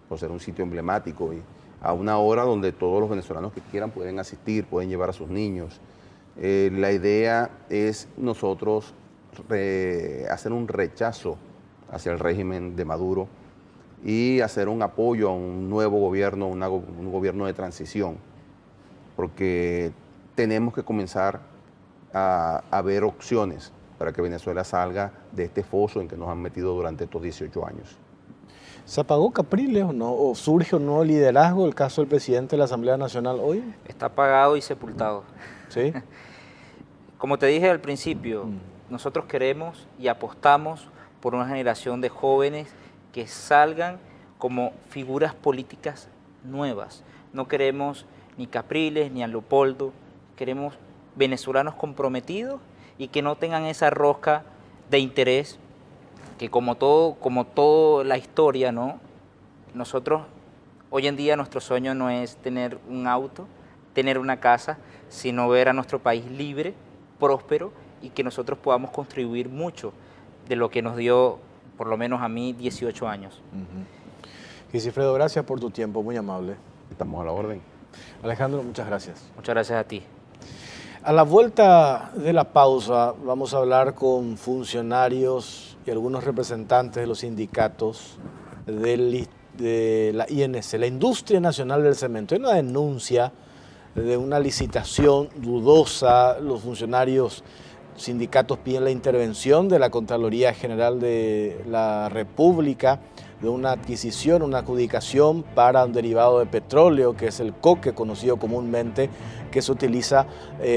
por ser un sitio emblemático y a una hora donde todos los venezolanos que quieran pueden asistir, pueden llevar a sus niños. La idea es nosotros hacer un rechazo hacia el régimen de Maduro y hacer un apoyo a un nuevo gobierno, un gobierno de transición, porque tenemos que comenzar a ver opciones para que Venezuela salga de este foso en que nos han metido durante estos 18 años. ¿Se apagó Capriles o no? ¿O surge un nuevo liderazgo, el caso del presidente de la Asamblea Nacional hoy? Está apagado y sepultado. ¿Sí? Como te dije al principio, nosotros queremos y apostamos por una generación de jóvenes que salgan como figuras políticas nuevas. No queremos ni Capriles ni a Leopoldo, queremos venezolanos comprometidos y que no tengan esa rosca de interés que como todo la historia, ¿no? Nosotros, hoy en día nuestro sueño no es tener un auto, tener una casa, sino ver a nuestro país libre, próspero y que nosotros podamos contribuir mucho de lo que nos dio, por lo menos a mí, 18 años. Gisifredo, gracias por tu tiempo, muy amable. Estamos a la orden. Alejandro, muchas gracias. Muchas gracias a ti. A la vuelta de la pausa vamos a hablar con funcionarios y algunos representantes de los sindicatos de la INC, la Industria Nacional del Cemento. Hay una denuncia de una licitación dudosa. Los funcionarios sindicatos piden la intervención de la Contraloría General de la República de una adquisición, una adjudicación para un derivado de petróleo, que es el coque, conocido comúnmente, que se utiliza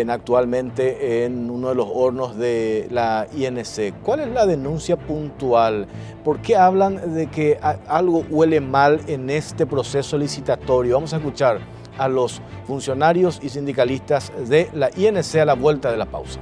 actualmente en uno de los hornos de la INC. ¿Cuál es la denuncia puntual? ¿Por qué hablan de que algo huele mal en este proceso licitatorio? Vamos a escuchar a los funcionarios y sindicalistas de la INC a la vuelta de la pausa.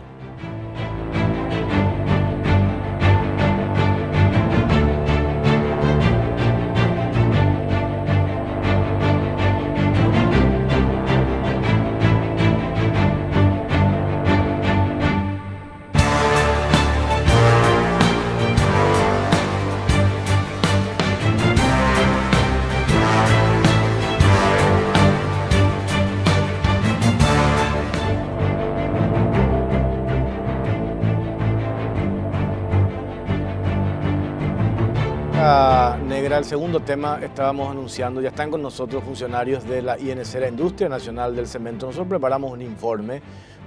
Negra, el segundo tema estábamos anunciando, ya están con nosotros funcionarios de la INC, la Industria Nacional del Cemento. Nosotros preparamos un informe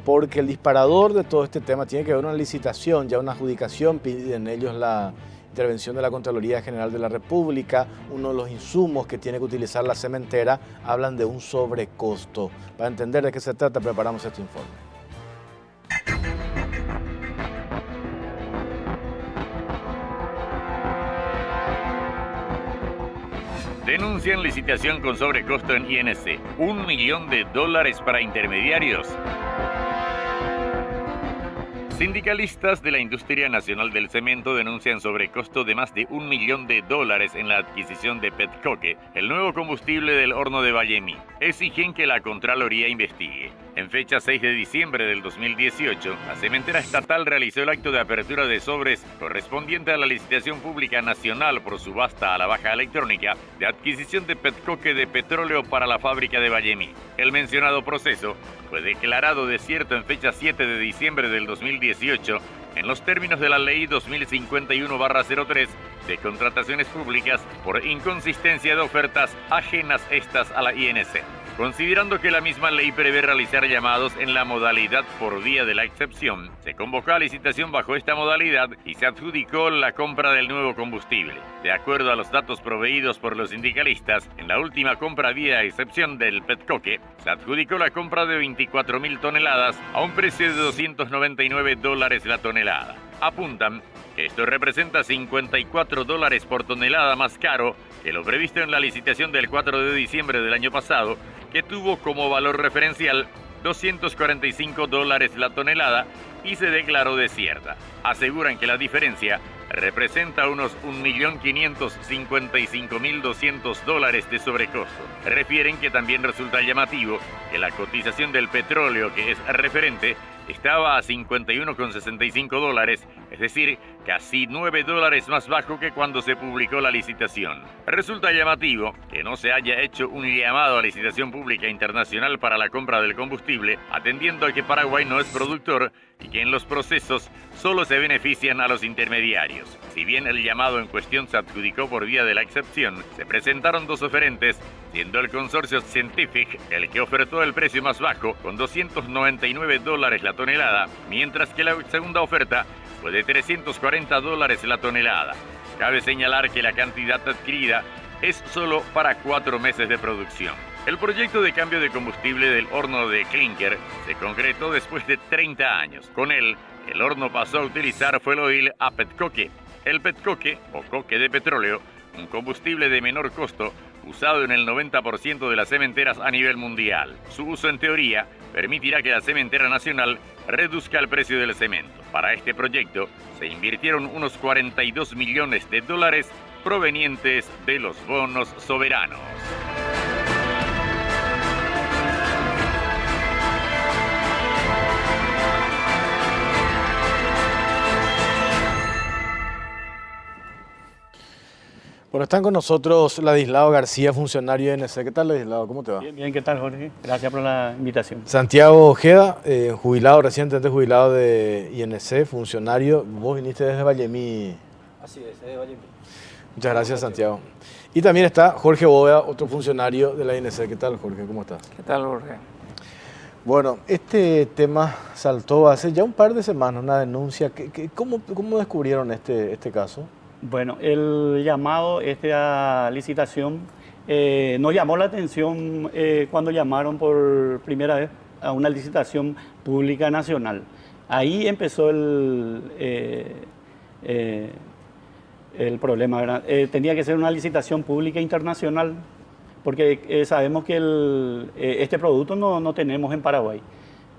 porque el disparador de todo este tema tiene que ver con una licitación, ya una adjudicación, piden ellos la intervención de la Contraloría General de la República. Uno de los insumos que tiene que utilizar la cementera, hablan de un sobrecosto. Para entender de qué se trata, preparamos este informe. Denuncian licitación con sobrecosto en INC. $1 millón para intermediarios. Sindicalistas de la Industria Nacional del Cemento denuncian sobrecosto de más de $1 millón en la adquisición de petcoque, el nuevo combustible del horno de Vallemí. Exigen que la Contraloría investigue. En fecha 6 de diciembre del 2018, la cementera estatal realizó el acto de apertura de sobres correspondiente a la licitación pública nacional por subasta a la baja electrónica de adquisición de petcoque de petróleo para la fábrica de Vallemí. El mencionado proceso fue declarado desierto en fecha 7 de diciembre del 2018 en los términos de la Ley 2051/03 de contrataciones públicas por inconsistencia de ofertas ajenas estas a la INC. Considerando que la misma ley prevé realizar llamados en la modalidad por vía de la excepción, se convocó a licitación bajo esta modalidad y se adjudicó la compra del nuevo combustible. De acuerdo a los datos proveídos por los sindicalistas, en la última compra vía excepción del petcoque, se adjudicó la compra de 24.000 toneladas a un precio de $299 la tonelada. Apuntan que esto representa $54 por tonelada más caro que lo previsto en la licitación del 4 de diciembre del año pasado, que tuvo como valor referencial $245 la tonelada y se declaró desierta. Aseguran que la diferencia representa unos $1.555.200 de sobrecosto. Refieren que también resulta llamativo que la cotización del petróleo, que es referente, estaba a $51,65, es decir, casi $9 más bajo que cuando se publicó la licitación. Resulta llamativo que no se haya hecho un llamado a licitación pública internacional para la compra del combustible, atendiendo a que Paraguay no es productor y que en los procesos solo se benefician a los intermediarios. Si bien el llamado en cuestión se adjudicó por vía de la excepción, se presentaron dos oferentes, siendo el consorcio Scientific el que ofertó el precio más bajo, con $299 la tonelada, mientras que la segunda oferta fue de $340 la tonelada. Cabe señalar que la cantidad adquirida es solo para 4 meses de producción. El proyecto de cambio de combustible del horno de clinker se concretó después de 30 años. Con él, el horno pasó a utilizar fuel oil a petcoque. El petcoque, o coque de petróleo, un combustible de menor costo, usado en el 90% de las cementeras a nivel mundial. Su uso, en teoría, permitirá que la cementera nacional reduzca el precio del cemento. Para este proyecto, se invirtieron unos $42 millones provenientes de los bonos soberanos. Bueno, están con nosotros Ladislao García, funcionario de INC. ¿Qué tal, Ladislao? ¿Cómo te va? Bien, ¿qué tal, Jorge? Gracias por la invitación. Santiago Ojeda, jubilado, recientemente jubilado de INC, funcionario. Vos viniste desde Vallemí. Así es, desde Vallemí. Muchas gracias, Santiago. Y también está Jorge Bóveda, otro funcionario de la INC. ¿Qué tal, Jorge? ¿Cómo estás? ¿Qué tal, Jorge? Bueno, este tema saltó hace ya un par de semanas, una denuncia. ¿Cómo descubrieron este caso? Bueno, el llamado a licitación nos llamó la atención cuando llamaron por primera vez a una licitación pública nacional. Ahí empezó el problema, ¿verdad? Tenía que ser una licitación pública internacional, porque sabemos que este producto no tenemos en Paraguay.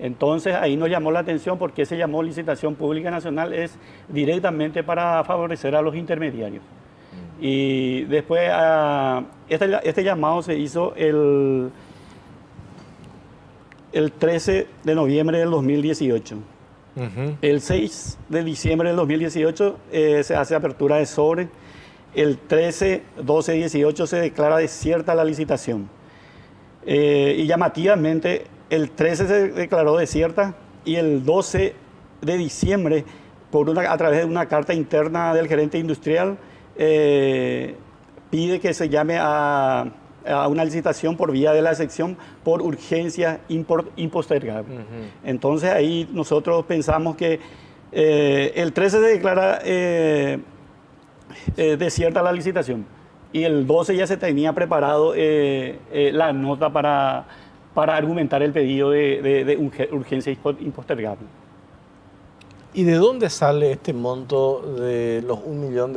Entonces ahí nos llamó la atención porque se llamó licitación pública nacional, es directamente para favorecer a los intermediarios. Y después este llamado se hizo el 13 de noviembre del 2018. El 6 de diciembre del 2018 se hace apertura de sobre. El 13, 12, 18 se declara desierta la licitación. Y llamativamente el 13 se declaró desierta y el 12 de diciembre, a través de una carta interna del gerente industrial, pide que se llame a una licitación por vía de la excepción por urgencia impostergable. Entonces ahí nosotros pensamos que el 13 se declara desierta la licitación y el 12 ya se tenía preparado la nota para argumentar el pedido de urgencia impostergable. ¿Y de dónde sale este monto de los $1 millón?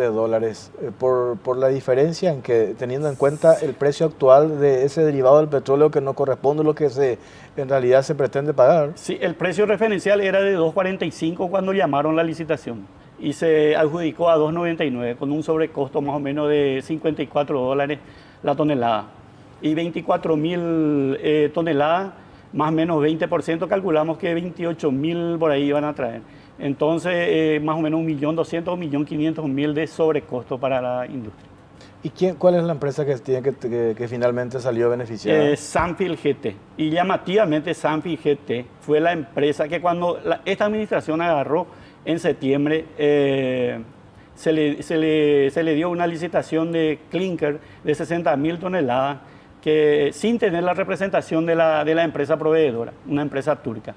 Por la diferencia en que, teniendo en cuenta el precio actual de ese derivado del petróleo que no corresponde a lo que en realidad se pretende pagar. Sí, el precio referencial era de $2.45 cuando llamaron la licitación y se adjudicó a $2.99 con un sobrecosto más o menos de $54 la tonelada. Y 24.000 toneladas, más o menos 20%, calculamos que 28.000 por ahí iban a traer. Entonces, más o menos 1.200.000, 1.500.000 de sobrecosto para la industria. ¿Y cuál es la empresa que finalmente salió beneficiada? Sanfield GT. Y llamativamente Sanfield GT fue la empresa que cuando esta administración agarró en septiembre, se le dio una licitación de clinker de 60.000 toneladas, que sin tener la representación de la empresa proveedora, una empresa turca.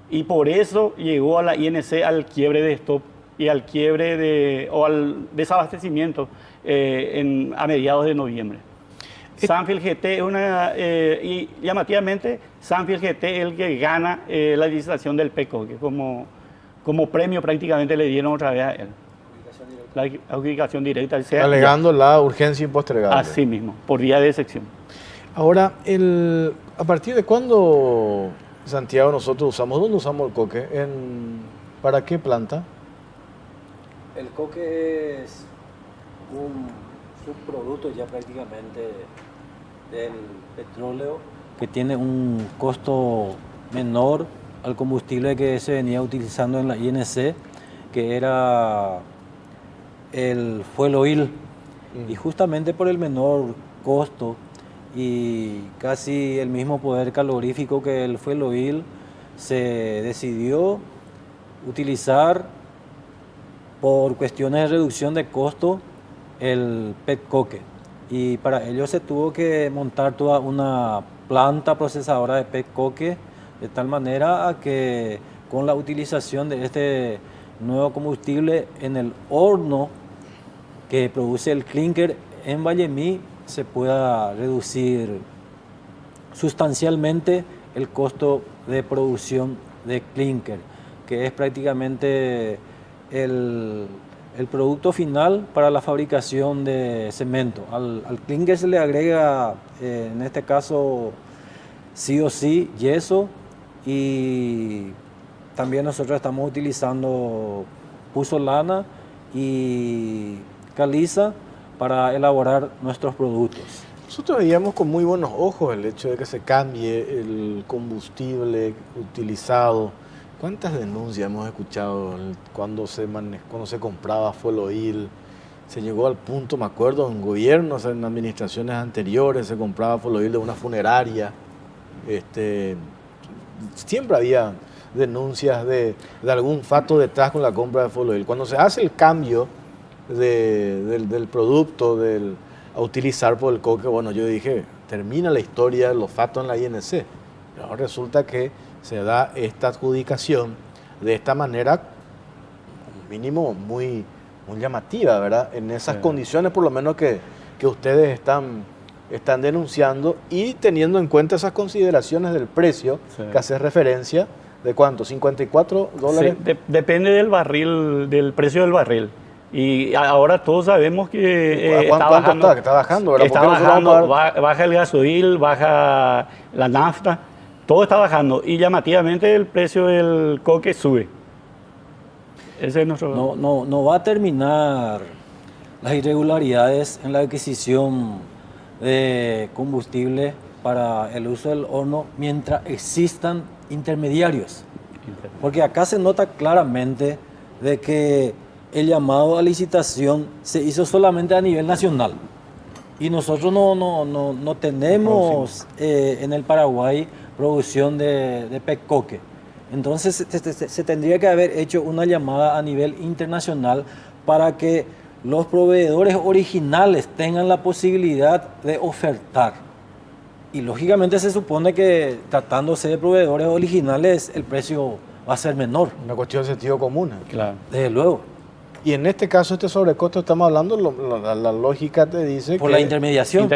Y por eso llegó a la INC al quiebre de stock y al quiebre o al desabastecimiento a mediados de noviembre. Sanfield GT es y llamativamente Sanfield GT es el que gana la licitación del PECO, que como premio prácticamente le dieron otra vez a él. La adjudicación directa. Alegando la urgencia impostergable. Así mismo, por vía de excepción. Ahora, ¿a partir de cuándo, Santiago, nosotros dónde usamos el coque? ¿Para qué planta? El coque es un subproducto ya prácticamente del petróleo que tiene un costo menor al combustible que se venía utilizando en la INC, que era el fuel oil. Y justamente por el menor costo y casi el mismo poder calorífico que el fuel oil, se decidió utilizar por cuestiones de reducción de costo el petcoque. Y para ello se tuvo que montar toda una planta procesadora de petcoque de tal manera a que con la utilización de este nuevo combustible en el horno que produce el clinker en Vallemí se pueda reducir sustancialmente el costo de producción de clinker, que es prácticamente el producto final para la fabricación de cemento. Al clinker se le agrega, en este caso, sí o sí, yeso, y también nosotros estamos utilizando puzzolana y caliza para elaborar nuestros productos. Nosotros veíamos con muy buenos ojos el hecho de que se cambie el combustible utilizado. ¿Cuántas denuncias hemos escuchado cuando se compraba fuel oil? Se llegó al punto, me acuerdo, en gobiernos, en administraciones anteriores, se compraba fuel oil de una funeraria. Siempre había denuncias de algún fato detrás con la compra de fuel oil. Cuando se hace el cambio del producto a utilizar por el coque, bueno, yo dije, termina la historia de los fatos en la INC. Pero ahora resulta que se da esta adjudicación de esta manera, mínimo muy llamativa, ¿verdad? En esas condiciones, por lo menos que ustedes están denunciando, y teniendo en cuenta esas consideraciones del precio que hace referencia, ¿de cuánto? ¿$54? Sí, depende del barril, del precio del barril. Y ahora todos sabemos que está bajando. Está bajando, ¿verdad? Está bajando, baja el gasoil, baja la nafta, todo está bajando. Y llamativamente el precio del coque sube. Ese es nuestro... No va a terminar las irregularidades en la adquisición de combustible para el uso del horno mientras existan intermediarios. Porque acá se nota claramente de que el llamado a licitación se hizo solamente a nivel nacional. Y nosotros no tenemos en el Paraguay producción de petcoque. Entonces se tendría que haber hecho una llamada a nivel internacional para que los proveedores originales tengan la posibilidad de ofertar. Y lógicamente se supone que tratándose de proveedores originales el precio va a ser menor. Una cuestión de sentido común. Claro. Desde luego. Y en este caso, este sobrecosto, estamos hablando, la lógica te dice por la intermediación.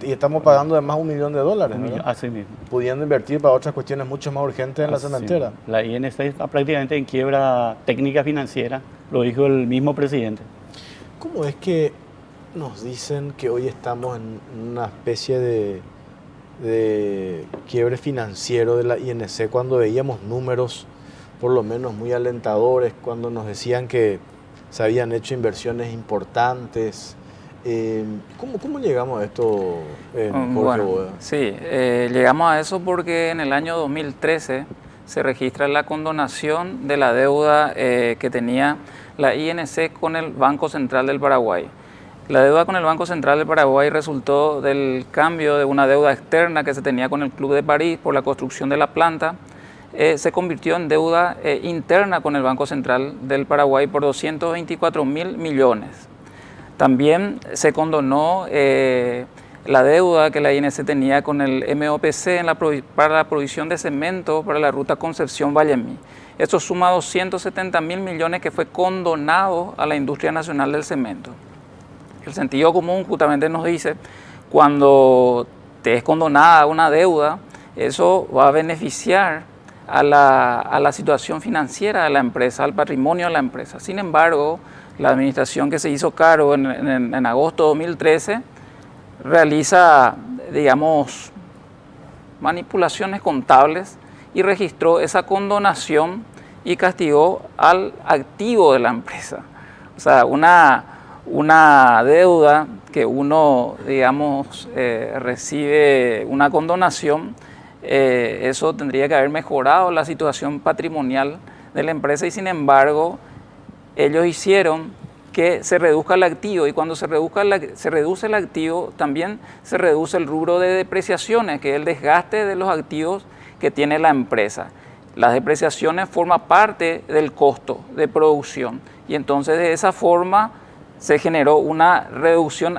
Y estamos pagando de más $1 millón, ¿verdad? Así mismo. Pudiendo invertir para otras cuestiones mucho más urgentes en la cementera. La INC está prácticamente en quiebra técnica financiera, lo dijo el mismo presidente. ¿Cómo es que nos dicen que hoy estamos en una especie de quiebre financiero de la INC cuando veíamos números por lo menos muy alentadores, cuando nos decían que se habían hecho inversiones importantes? ¿Cómo llegamos a esto, Jorge Boda? Sí, llegamos a eso porque en el año 2013 se registra la condonación de la deuda que tenía la INC con el Banco Central del Paraguay. La deuda con el Banco Central del Paraguay resultó del cambio de una deuda externa que se tenía con el Club de París por la construcción de la planta. Se convirtió en deuda interna con el Banco Central del Paraguay por 224.000 millones. También se condonó la deuda que la INC tenía con el MOPC para la provisión de cemento para la ruta Concepción-Vallemí. Esto suma 270.000 millones que fue condonado a la industria nacional del cemento. El sentido común justamente nos dice, cuando te es condonada una deuda, eso va a beneficiar a la situación financiera de la empresa, al patrimonio de la empresa. Sin embargo, la administración que se hizo cargo en agosto de 2013 realiza, digamos, manipulaciones contables y registró esa condonación y castigó al activo de la empresa. O sea, una deuda que uno, digamos, recibe una condonación, eso tendría que haber mejorado la situación patrimonial de la empresa y sin embargo ellos hicieron que se reduzca el activo y cuando se reduce el activo también se reduce el rubro de depreciaciones, que es el desgaste de los activos que tiene la empresa. Las depreciaciones forman parte del costo de producción y entonces de esa forma se generó una reducción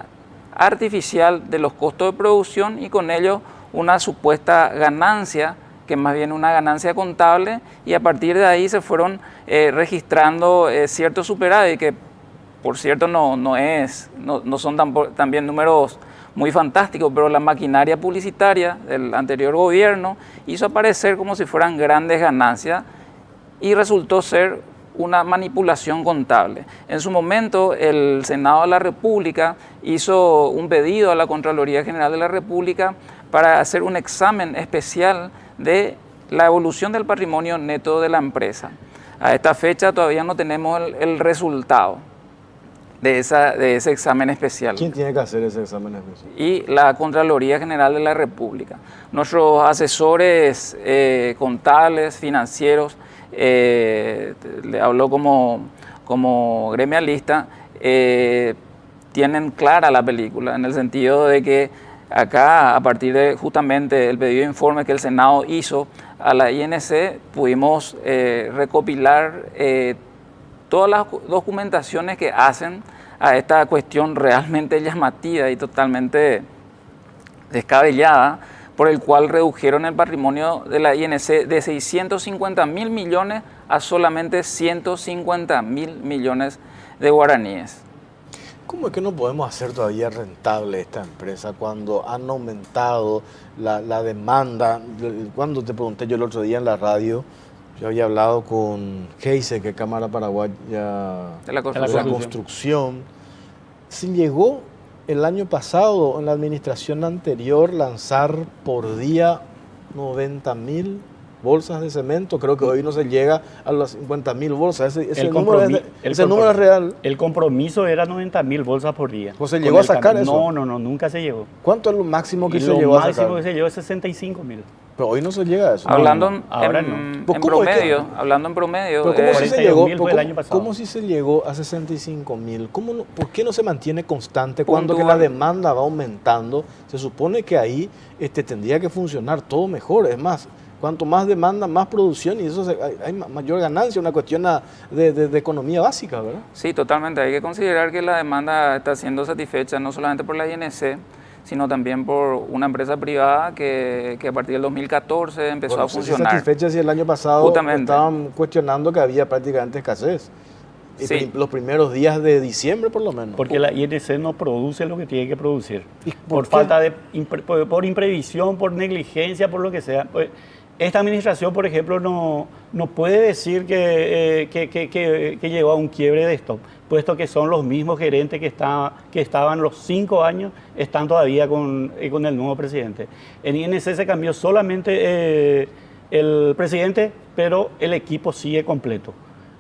artificial de los costos de producción y con ello una supuesta ganancia, que más bien una ganancia contable, y a partir de ahí se fueron registrando ciertos superávit, que por cierto no son también números muy fantásticos, pero la maquinaria publicitaria del anterior gobierno hizo aparecer como si fueran grandes ganancias y resultó ser una manipulación contable. En su momento, el Senado de la República hizo un pedido a la Contraloría General de la República para hacer un examen especial de la evolución del patrimonio neto de la empresa. A esta fecha todavía no tenemos el resultado de ese examen especial. ¿Quién tiene que hacer ese examen especial? Y la Contraloría General de la República. Nuestros asesores contables, financieros, le hablo como gremialista, tienen clara la película, en el sentido de que acá, a partir de justamente el pedido de informe que el Senado hizo a la INC, pudimos recopilar todas las documentaciones que hacen a esta cuestión realmente llamativa y totalmente descabellada, por el cual redujeron el patrimonio de la INC de 650.000 millones a solamente 150.000 millones de guaraníes. ¿Cómo es que no podemos hacer todavía rentable esta empresa cuando han aumentado la demanda? Cuando te pregunté yo el otro día en la radio, yo había hablado con Heise, que es Cámara Paraguaya de la Construcción. Se llegó el año pasado, en la administración anterior, lanzar por día 90.000 bolsas de cemento. Creo que hoy no se llega a las 50.000 bolsas. Ese número es real. El compromiso era 90.000 bolsas por día. ¿O se llegó a sacar eso? No, nunca se llegó. ¿Cuánto es lo máximo que se llegó a sacar? Lo máximo que se llegó es 65.000. Pero hoy no se llega a eso. Hablando ahora en promedio, hablando en promedio. Pero ¿cómo si se llegó? El año pasado. ¿Cómo si se llegó a 65.000? ¿Por qué no se mantiene constante cuando que la demanda va aumentando? Se supone que ahí tendría que funcionar todo mejor. Es más, cuanto más demanda, más producción y eso hay mayor ganancia, una cuestión de economía básica, ¿verdad? Sí, totalmente. Hay que considerar que la demanda está siendo satisfecha no solamente por la INC, sino también por una empresa privada que a partir del 2014 empezó a funcionar. Satisfecha si el año pasado estaban cuestionando que había prácticamente escasez. Sí. Los primeros días de diciembre, por lo menos. Porque la INC no produce lo que tiene que producir. Por falta de... por imprevisión, por negligencia, por lo que sea. Esta administración, por ejemplo, no puede decir que llegó a un quiebre de esto, puesto que son los mismos gerentes que estaban los 5 años, están todavía con el nuevo presidente. En INC se cambió solamente el presidente, pero el equipo sigue completo.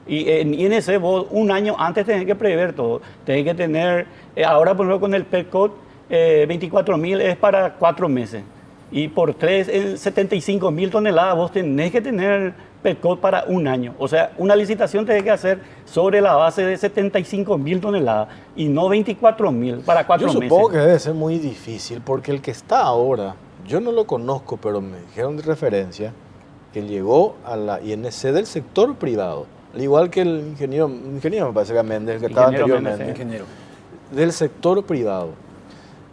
Y en INC vos un año antes tenés que prever todo. Tenés que tener, ahora por ejemplo con el PERCOT, 24.000 es para 4 meses. Y por 75.000 toneladas vos tenés que tener PERCOT para un año. O sea, una licitación tenés que hacer sobre la base de 75.000 toneladas y no 24.000 para 4 meses. Yo supongo que debe ser muy difícil porque el que está ahora, yo no lo conozco, pero me dijeron de referencia que llegó a la INC del sector privado. Al igual que el ingeniero me parece que Méndez, que estaba anteriormente, del sector privado.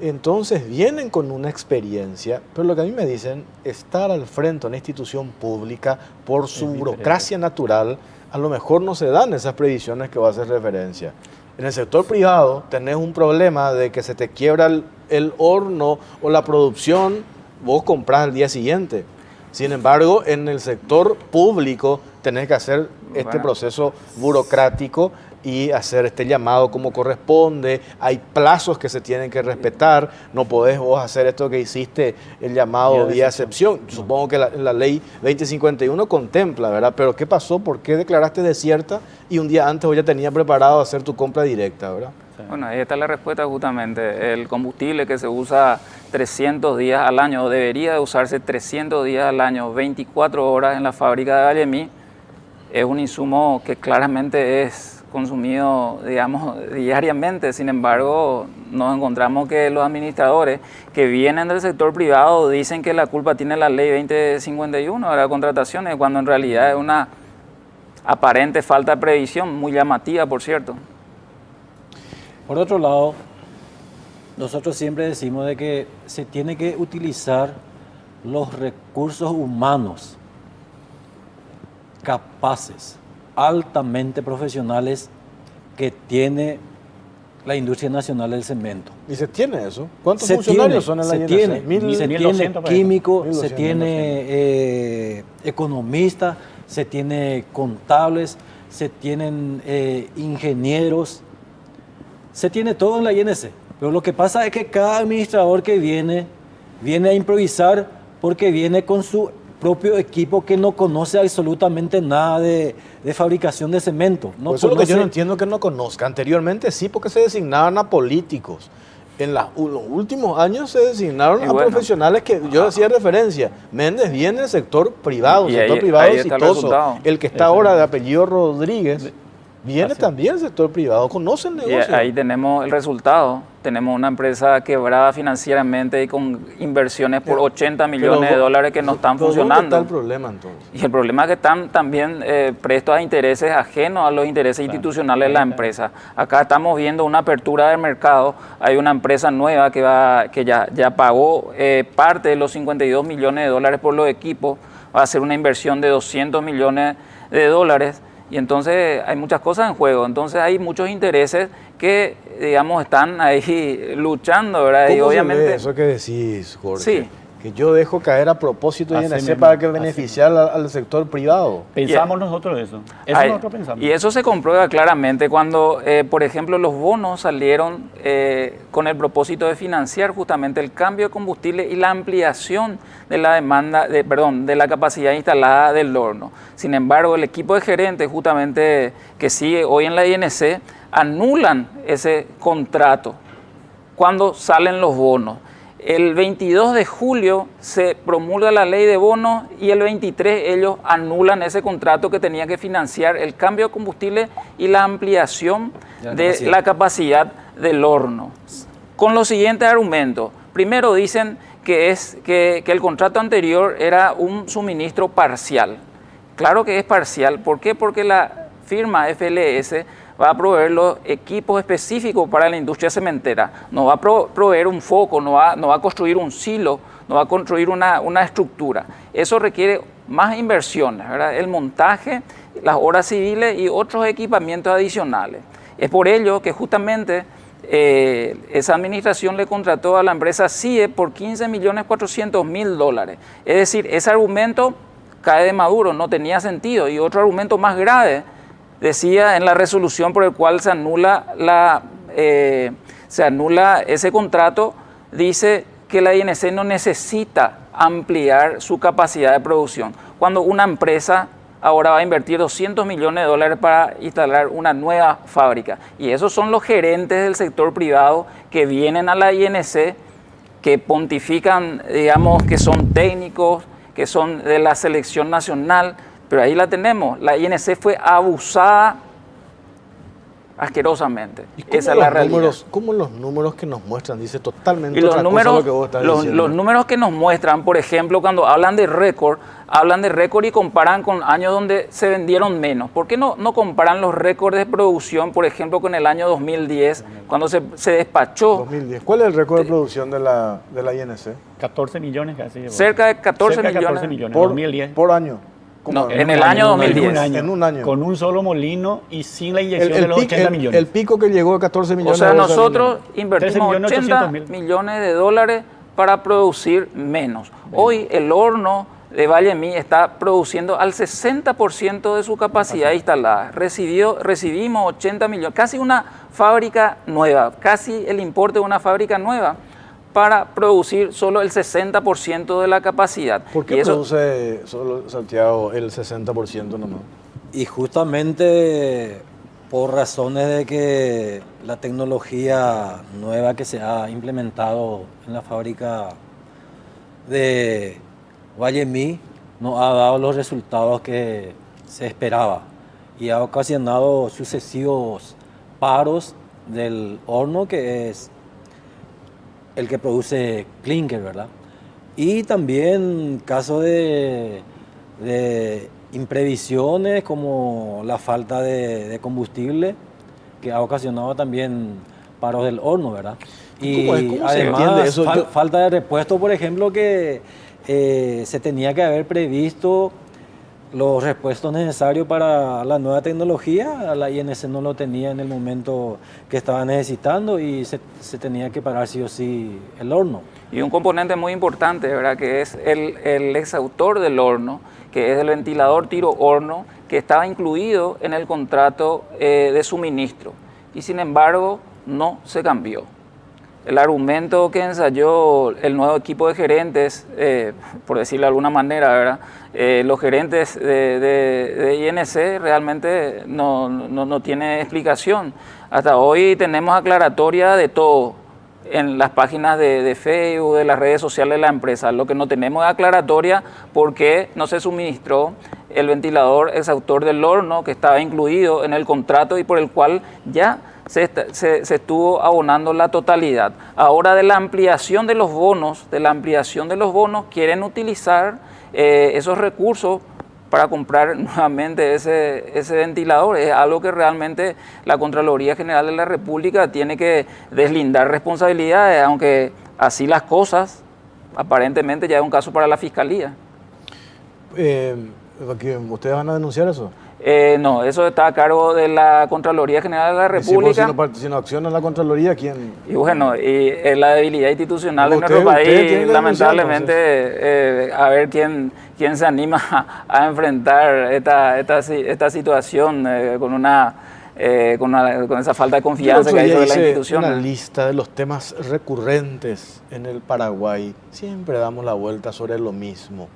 Entonces vienen con una experiencia, pero lo que a mí me dicen, estar al frente de una institución pública por su burocracia natural, a lo mejor no se dan esas previsiones que va a hacer referencia. En el sector privado tenés un problema de que se te quiebra el horno o la producción, vos comprás al día siguiente. Sin embargo, en el sector público tenés que hacer este proceso burocrático y hacer este llamado como corresponde. Hay plazos que se tienen que respetar. No podés vos hacer esto que hiciste, el llamado vía excepción. Supongo que la ley 2051 contempla, ¿verdad? Pero ¿qué pasó? ¿Por qué declaraste desierta y un día antes vos ya tenías preparado hacer tu compra directa, ¿verdad? Bueno, ahí está la respuesta justamente. El combustible que se usa 300 días al año, o debería de usarse 300 días al año, 24 horas en la fábrica de Vallemí, es un insumo que claramente es consumido, digamos, diariamente. Sin embargo, nos encontramos que los administradores que vienen del sector privado dicen que la culpa tiene la ley 2051 de las contrataciones, cuando en realidad es una aparente falta de previsión, muy llamativa, por cierto. Por otro lado, nosotros siempre decimos de que se tiene que utilizar los recursos humanos capaces, altamente profesionales que tiene la industria nacional del cemento. ¿Y se tiene eso? ¿Cuántos funcionarios son en la INC? Se tiene químicos, se tiene economistas, se tiene contables, se tienen ingenieros, se tiene todo en la INC. Pero lo que pasa es que cada administrador que viene a improvisar porque viene con su propio equipo que no conoce absolutamente nada de fabricación de cemento. No eso es lo que yo no entiendo que no conozca. Anteriormente sí, porque se designaban a políticos. En los últimos años se designaron a profesionales que yo hacía referencia. Méndez viene del sector privado, el sector privado exitoso. El que está ahora de apellido Rodríguez viene también del sector privado, conoce el negocio. Y ahí tenemos el resultado. Tenemos una empresa quebrada financieramente y con inversiones por 80 millones de dólares que no están funcionando. ¿Dónde está el problema entonces? Y el problema es que están también prestos a intereses ajenos a los intereses institucionales de la empresa. Acá estamos viendo una apertura del mercado. Hay una empresa nueva que ya pagó parte de los 52 millones de dólares por los equipos. Va a hacer una inversión de 200 millones de dólares. Y entonces hay muchas cosas en juego. Entonces hay muchos intereses que, digamos, están ahí luchando, ¿verdad? ¿Cómo y obviamente se ve eso que decís, Jorge? Sí. Que yo dejo caer a propósito INC para que beneficiar al sector privado. Pensamos nosotros eso. Eso nosotros pensamos. Y eso se comprueba claramente cuando, por ejemplo, los bonos salieron con el propósito de financiar justamente el cambio de combustible y la ampliación de la demanda, de la capacidad instalada del horno. Sin embargo, el equipo de gerentes justamente que sigue hoy en la INC anulan ese contrato cuando salen los bonos. El 22 de julio se promulga la ley de bonos y el 23 ellos anulan ese contrato que tenía que financiar el cambio de combustible y la ampliación de la capacidad del horno. Con los siguientes argumentos. Primero dicen que el contrato anterior era un suministro parcial. Claro que es parcial. ¿Por qué? Porque la firma FLS va a proveer los equipos específicos para la industria cementera. No va a proveer un foco, no va a construir un silo, no va a construir una estructura. Eso requiere más inversiones, ¿verdad? El montaje, las horas civiles y otros equipamientos adicionales. Es por ello que justamente esa administración le contrató a la empresa CIE por $15.400.000 dólares. Es decir, ese argumento cae de maduro, no tenía sentido. Y otro argumento más grave, decía en la resolución por el cual se anula ese contrato, dice que la INC no necesita ampliar su capacidad de producción. Cuando una empresa ahora va a invertir 200 millones de dólares para instalar una nueva fábrica. Y esos son los gerentes del sector privado que vienen a la INC, que pontifican, digamos, que son técnicos, que son de la selección nacional. Pero ahí la tenemos, la INC fue abusada asquerosamente. Esa es la realidad. ¿Cómo los números que nos muestran? Dice totalmente y los otra números, cosa lo que vos estás diciendo. Los números que nos muestran, por ejemplo, cuando hablan de récord y comparan con años donde se vendieron menos. ¿Por qué no comparan los récords de producción, por ejemplo, con el año 2010, cuando se despachó? 2010. ¿Cuál es el récord de producción de la INC? 14 millones casi. Cerca de 14 millones. Por 2010. Por año. No, en el año 2010. En un año. Con un solo molino y sin la inyección de los 80 millones. El pico que llegó a 14 millones. O sea, nosotros invertimos 80 millones de dólares para producir menos. Hoy el horno de Vallemí está produciendo al 60% de su capacidad instalada. Recibimos 80 millones, casi una fábrica nueva, casi el importe de una fábrica nueva para producir solo el 60% de la capacidad. ¿Por qué produce solo Santiago el 60% nomás? Y justamente por razones de que la tecnología nueva que se ha implementado en la fábrica de Vallemí no ha dado los resultados que se esperaba y ha ocasionado sucesivos paros del horno, que es el que produce clinker, ¿verdad? Y también casos de imprevisiones como la falta de combustible, que ha ocasionado también paros del horno, ¿verdad? Y ¿Cómo se además entiende eso? Falta de repuesto, por ejemplo, que se tenía que haber previsto los repuestos necesarios para la nueva tecnología. La INC no lo tenía en el momento que estaba necesitando y se tenía que parar sí o sí el horno. Y un componente muy importante, ¿verdad?, que es el exhaustor del horno, que es el ventilador tiro-horno, que estaba incluido en el contrato de suministro. Y sin embargo, no se cambió. El argumento que ensayó el nuevo equipo de gerentes, por decirlo de alguna manera, ¿verdad?, los gerentes de INC realmente no tiene explicación. Hasta hoy tenemos aclaratoria de todo en las páginas de Facebook, de las redes sociales de la empresa. Lo que no tenemos es aclaratoria porque no se suministró el ventilador exhaustor del horno que estaba incluido en el contrato y por el cual ya se estuvo abonando la totalidad. Ahora de la ampliación de los bonos, quieren utilizar esos recursos para comprar nuevamente ese ventilador. Es algo que realmente la Contraloría General de la República tiene que deslindar responsabilidades, aunque así las cosas, aparentemente ya es un caso para la Fiscalía. ¿Ustedes van a denunciar eso? No, eso está a cargo de la Contraloría General de la República. Si no acciona la Contraloría, ¿quién? Y bueno, y la debilidad institucional de nuestro país, lamentablemente, a ver quién se anima a enfrentar esta situación con esa falta de confianza que hay sobre la institución. Una lista de los temas recurrentes en el Paraguay. Siempre damos la vuelta sobre lo mismo.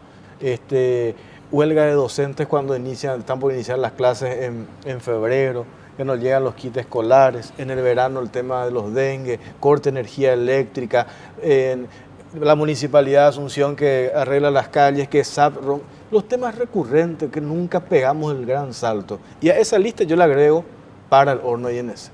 Huelga de docentes cuando están por iniciar las clases en febrero, que nos llegan los kits escolares, en el verano el tema de los dengue, corte de energía eléctrica, la Municipalidad de Asunción que arregla las calles, que SAP, los temas recurrentes que nunca pegamos el gran salto. Y a esa lista yo le agrego para el horno INC.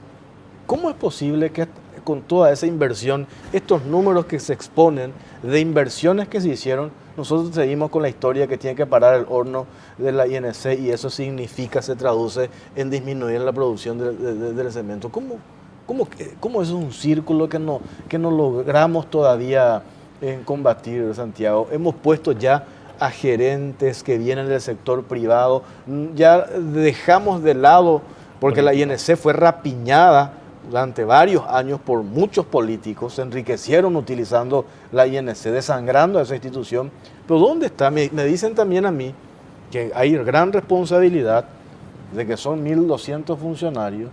¿Cómo es posible que con toda esa inversión, estos números que se exponen de inversiones que se hicieron, nosotros seguimos con la historia que tiene que parar el horno de la INC y eso se traduce en disminuir la producción del cemento? ¿Cómo es un círculo que no logramos todavía combatir, Santiago? Hemos puesto ya a gerentes que vienen del sector privado, ya dejamos de lado, porque la INC fue rapiñada durante varios años por muchos políticos, se enriquecieron utilizando la INC, desangrando a esa institución. Pero ¿dónde está? Me dicen también a mí que hay gran responsabilidad de que son 1.200 funcionarios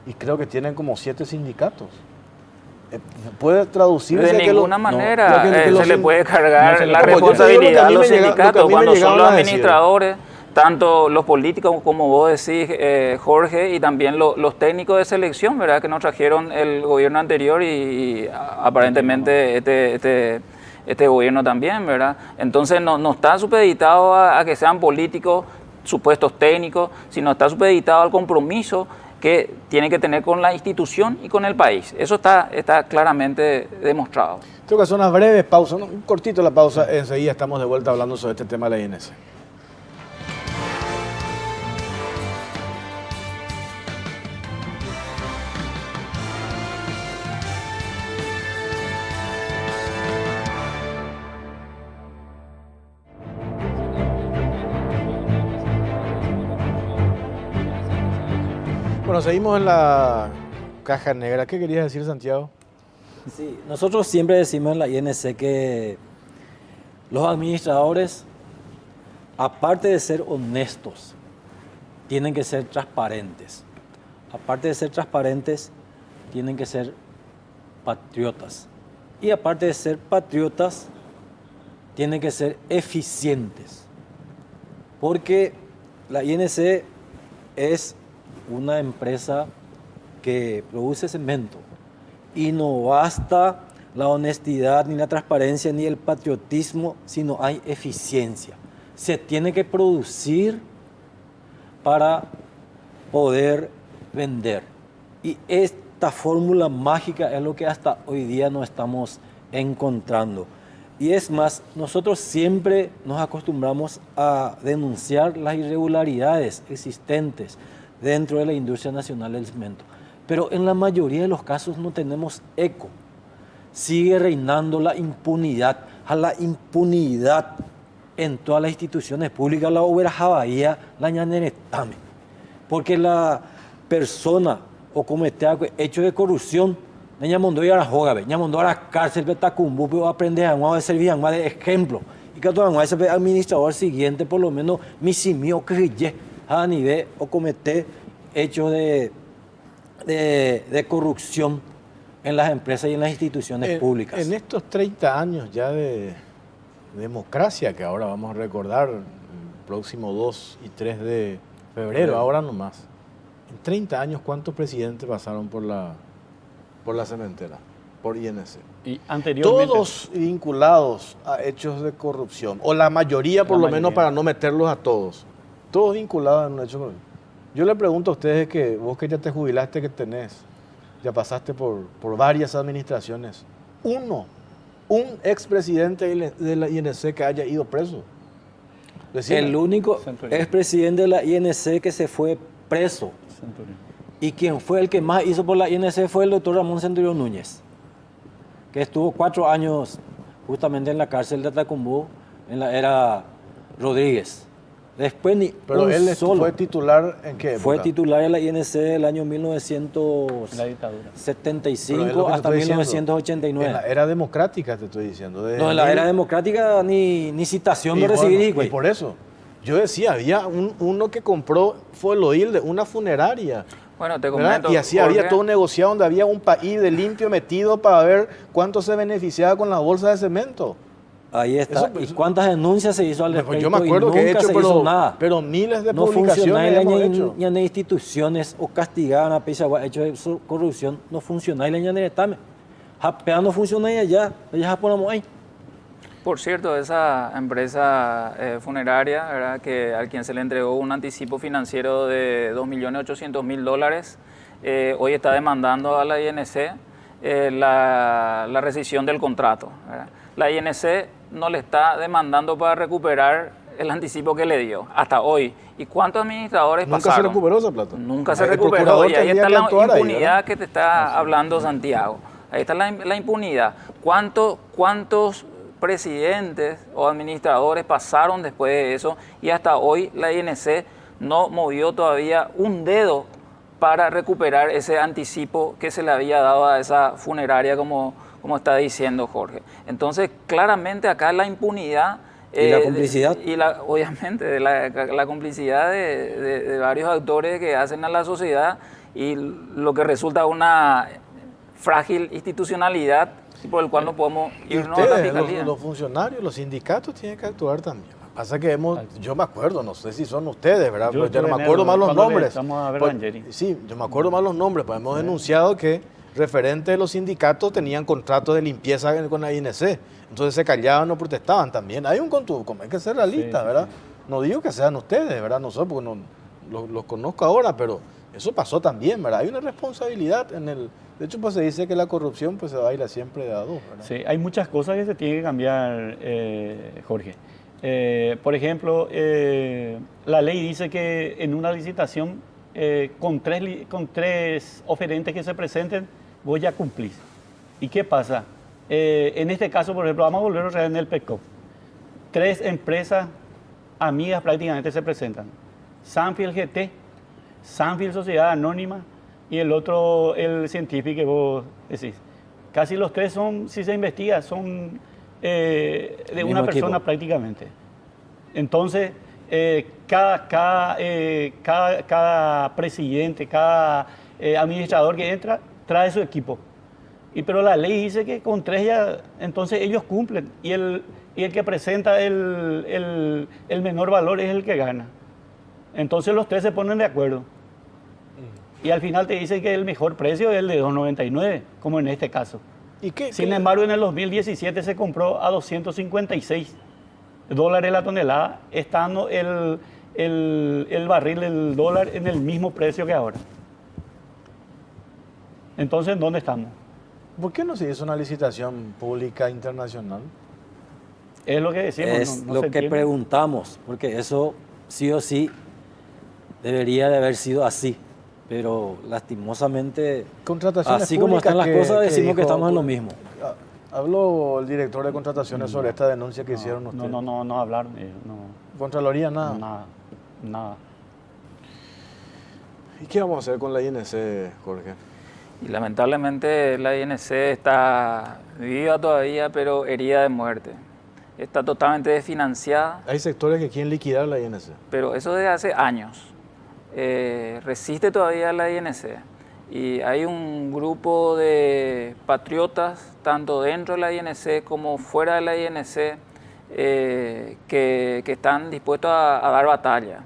y creo que tienen como 7 sindicatos. ¿Puede traducirse? De ninguna manera se le puede cargar la responsabilidad a los sindicatos cuando son los administradores. Tanto los políticos, como vos decís, Jorge, y también los técnicos de selección, ¿verdad?, que nos trajeron el gobierno anterior y aparentemente este gobierno también, ¿verdad? Entonces no está supeditado a que sean políticos, supuestos técnicos, sino está supeditado al compromiso que tiene que tener con la institución y con el país. Eso está claramente demostrado. Tengo que hacer unas breves pausas, un cortito la pausa, enseguida estamos de vuelta hablando sobre este tema de la INC. Bueno, seguimos en la caja negra. ¿Qué querías decir, Santiago? Sí, nosotros siempre decimos en la INC que los administradores aparte de ser honestos, tienen que ser transparentes. Aparte de ser transparentes, tienen que ser patriotas. Y aparte de ser patriotas, tienen que ser eficientes. Porque la INC es una empresa que produce cemento y no basta la honestidad, ni la transparencia, ni el patriotismo si no hay eficiencia. Se tiene que producir para poder vender. Y esta fórmula mágica es lo que hasta hoy día no estamos encontrando. Y es más, nosotros siempre nos acostumbramos a denunciar las irregularidades existentes dentro de la industria nacional del cemento. Pero en la mayoría de los casos no tenemos eco. Sigue reinando la impunidad. A la impunidad en todas las instituciones públicas, la Oberja Bahía, la Ñaneretame. Porque la persona o comete hechos de corrupción, Ñamondo y Arajogabe, Ñamondo a la cárcel, Betacumbu, pero aprender a servir más de ejemplo. Y que todo ese administrador siguiente, por lo menos, misimio que a nivel o comete hechos de corrupción en las empresas y en las instituciones públicas. En estos 30 años ya de democracia, que ahora vamos a recordar el próximo 2 y 3 de febrero, ahora nomás. En 30 años, ¿cuántos presidentes pasaron por la cementera, por INC? Y anteriormente, todos vinculados a hechos de corrupción, o la mayoría por lo menos, para no meterlos a todos. Todos vinculados a un hecho de corrupción. Yo le pregunto a ustedes, que vos que ya te jubilaste, que tenés, ya pasaste por varias administraciones, un expresidente de la INC que haya ido preso. Decime. El único expresidente de la INC que se fue preso, y quien fue el que más hizo por la INC fue el doctor Ramón Centurión Núñez, que estuvo 4 años justamente en la cárcel de Tacumbú en la era Rodríguez. Después ni Pero él fue titular ¿en qué época? Fue titular en la INC del año 1975 hasta 1989. En la era democrática te estoy diciendo. No, en la era democrática ni citación no recibí. Y por eso, yo decía, había uno que compró, fue el OIL de una funeraria. Bueno, te comento. Y así había todo un negociado donde había un país de limpio metido para ver cuánto se beneficiaba con la bolsa de cemento. Ahí está. ¿Y cuántas denuncias se hizo al respecto? Yo me acuerdo que he hecho, pero miles de publicaciones hemos hecho. Ni en instituciones o castigaban a pesar de hechos de corrupción, no funciona. Y la ñaneretame. Japea no funciona y allá ponemos ahí. Por cierto, esa empresa funeraria, ¿verdad?, que al quien se le entregó un anticipo financiero de $2.800.000, hoy está demandando a la INC la rescisión del contrato, ¿verdad? La INC no le está demandando para recuperar el anticipo que le dio hasta hoy. ¿Y cuántos administradores pasaron? ¿Nunca se recuperó esa plata? Nunca se recuperó. Y ahí está la impunidad que te está hablando Santiago. Ahí está la impunidad. ¿Cuántos presidentes o administradores pasaron después de eso? Y hasta hoy la INC no movió todavía un dedo para recuperar ese anticipo que se le había dado a esa funeraria, como está diciendo Jorge. Entonces, claramente acá la impunidad... ¿Y la complicidad? Obviamente, la complicidad de varios actores que hacen a la sociedad, y lo que resulta una frágil institucionalidad por el cual no podemos irnos a la fiscalía. Los funcionarios, los sindicatos tienen que actuar también. Pasa que yo me acuerdo, no sé si son ustedes, ¿verdad? Yo no me acuerdo más los nombres. Sí, yo me acuerdo más los nombres, pues hemos denunciado que referentes de los sindicatos tenían contratos de limpieza con la INC. Entonces se callaban, no protestaban también. Hay un contuvo, hay que ser realista, ¿verdad? No digo que sean ustedes, ¿verdad? No sé, porque los conozco ahora, pero eso pasó también, ¿verdad? Hay una responsabilidad en el... De hecho, pues se dice que la corrupción pues se baila siempre de a dos, ¿verdad? Sí, hay muchas cosas que se tienen que cambiar, Jorge. Por ejemplo, la ley dice que en una licitación con tres oferentes que se presenten, vos ya cumplís. ¿Y qué pasa? En este caso, por ejemplo, vamos a volver a traer en el PECOP. 3 empresas amigas prácticamente se presentan. Sanfield GT, Sanfield Sociedad Anónima y el otro, el científico que vos decís. Casi los 3 son, si se investiga, son de una persona prácticamente. Entonces, cada presidente, cada administrador que entra, trae su equipo. Pero la ley dice que con 3 ya, entonces ellos cumplen. Y el que presenta el menor valor es el que gana. Entonces los 3 se ponen de acuerdo. Y al final te dicen que el mejor precio es el de $2.99, como en este caso. Sin embargo, en el 2017 se compró a $256 la tonelada, estando el barril del dólar en el mismo precio que ahora. Entonces, ¿dónde estamos? ¿Por qué no se hizo una licitación pública internacional? Es lo que decimos. Es no lo se que entiende. preguntamos, porque eso sí o sí debería de haber sido así. Pero lastimosamente, así como están las cosas, decimos que estamos en lo mismo. ¿Habló el director de contrataciones sobre esta denuncia que hicieron ustedes? No hablaron. No. ¿Contraloría nada? Nada. ¿Y qué vamos a hacer con la INC, Jorge? Y lamentablemente la INC está viva todavía, pero herida de muerte. Está totalmente desfinanciada. Hay sectores que quieren liquidar la INC. Pero eso desde hace años. Resiste todavía la INC. Y hay un grupo de patriotas, tanto dentro de la INC como fuera de la INC, que están dispuestos a dar batalla.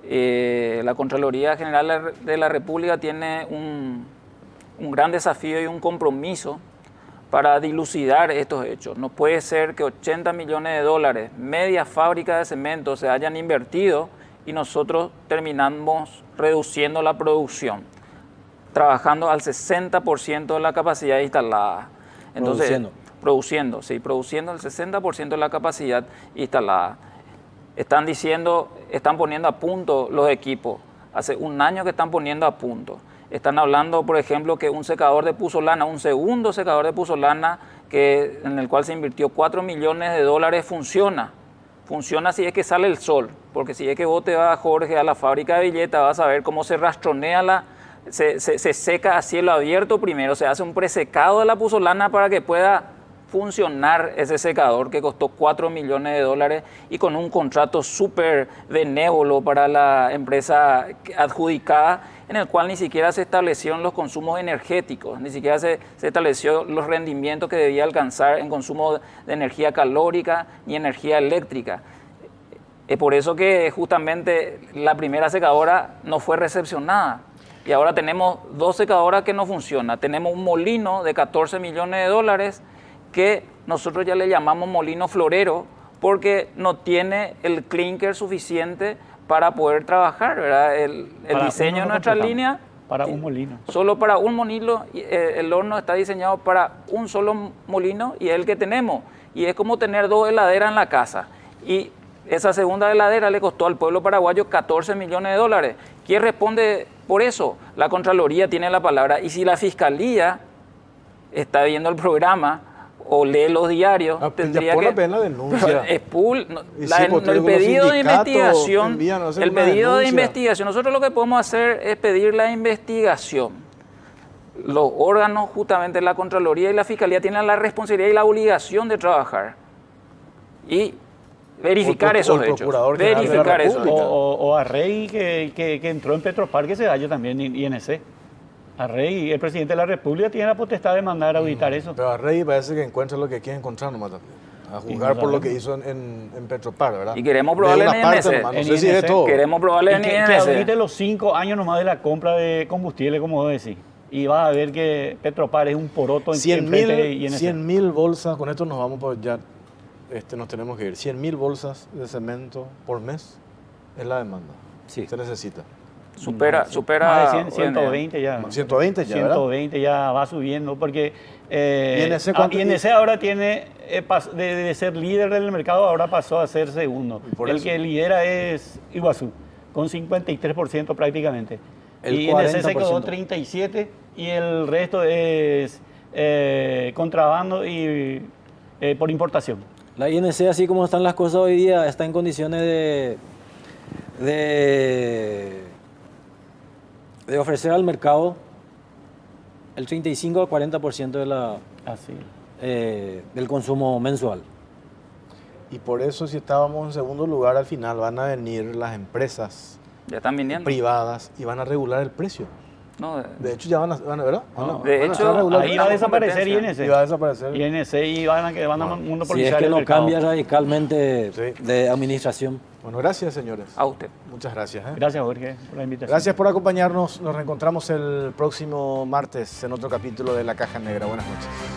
La Contraloría General de la República tiene un gran desafío y un compromiso para dilucidar estos hechos. No puede ser que $80 millones, media fábrica de cemento, se hayan invertido y nosotros terminamos reduciendo la producción, trabajando al 60% de la capacidad instalada. Entonces, produciendo el 60% de la capacidad instalada. Están poniendo a punto los equipos. Hace un año que están poniendo a punto. Están hablando, por ejemplo, que un secador de puzolana, un segundo secador de puzolana, en el cual se invirtió $4 millones, funciona. Funciona si es que sale el sol, porque si es que vos te vas, Jorge, a la fábrica de billetas, vas a ver cómo se rastronea se seca a cielo abierto primero, se hace un presecado de la puzolana para que pueda funcionar ese secador que costó $4 millones y con un contrato súper benévolo para la empresa adjudicada, en el cual ni siquiera se establecieron los consumos energéticos, ni siquiera se estableció los rendimientos que debía alcanzar en consumo de energía calórica ni energía eléctrica. Es por eso que justamente la primera secadora no fue recepcionada. Y ahora tenemos 2 secadoras que no funcionan. Tenemos un molino de $14 millones que nosotros ya le llamamos molino florero porque no tiene el clinker suficiente para poder trabajar, ¿verdad? El diseño de nuestra línea... Para un molino. Solo para un molino, el horno está diseñado para un solo molino y es el que tenemos. Y es como tener 2 heladeras en la casa. Y esa segunda heladera le costó al pueblo paraguayo $14 millones. ¿Quién responde por eso? La Contraloría tiene la palabra. Y si la Fiscalía está viendo el programa o lee los diarios, tendría que... pena denuncia. El pedido de investigación, nosotros lo que podemos hacer es pedir la investigación. Los órganos, justamente la Contraloría y la Fiscalía, tienen la responsabilidad y la obligación de trabajar y verificar esos hechos. Verificar esos hechos. O a Rey, que entró en Petropar, que se vaya también INC. A Rey, el presidente de la República, tiene la potestad de mandar a auditar eso. Pero a Rey parece que encuentra lo que quiere encontrar nomás también. A juzgar por lo que hizo en Petropar, ¿verdad? Y queremos probarle en INC. No sé si de todo. Queremos probarle en INC. Que audite los 5 años nomás de la compra de combustible, como vos decís. Y vas a ver que Petropar es un poroto en 100.000 bolsas, con esto nos vamos, pues ya nos tenemos que ir. 100.000 bolsas de cemento por mes es la demanda. Sí. Se necesita. Supera más de 120 ya. 120 ya, 120 ya va subiendo porque INC ahora tiene, de ser líder del mercado, ahora pasó a ser segundo. El que lidera es Iguazú, con 53% prácticamente. Y INC se quedó 37% y el resto es contrabando y por importación. La INC, así como están las cosas hoy día, está en condiciones de ofrecer al mercado el 35 al 40% del consumo mensual. Y por eso, si estábamos en segundo lugar, al final van a venir las empresas Ya están viniendo. privadas y van a regular el precio. No, De hecho, ya van a ¿verdad? de hecho, ahí va a desaparecer INC. Y va a desaparecer. INC y van a monopolizar Si es que el no mercado. cambia radicalmente de administración. Bueno, gracias, señores. A usted. Muchas gracias. Gracias, Jorge, por la invitación. Gracias por acompañarnos. Nos reencontramos el próximo martes en otro capítulo de La Caja Negra. Buenas noches.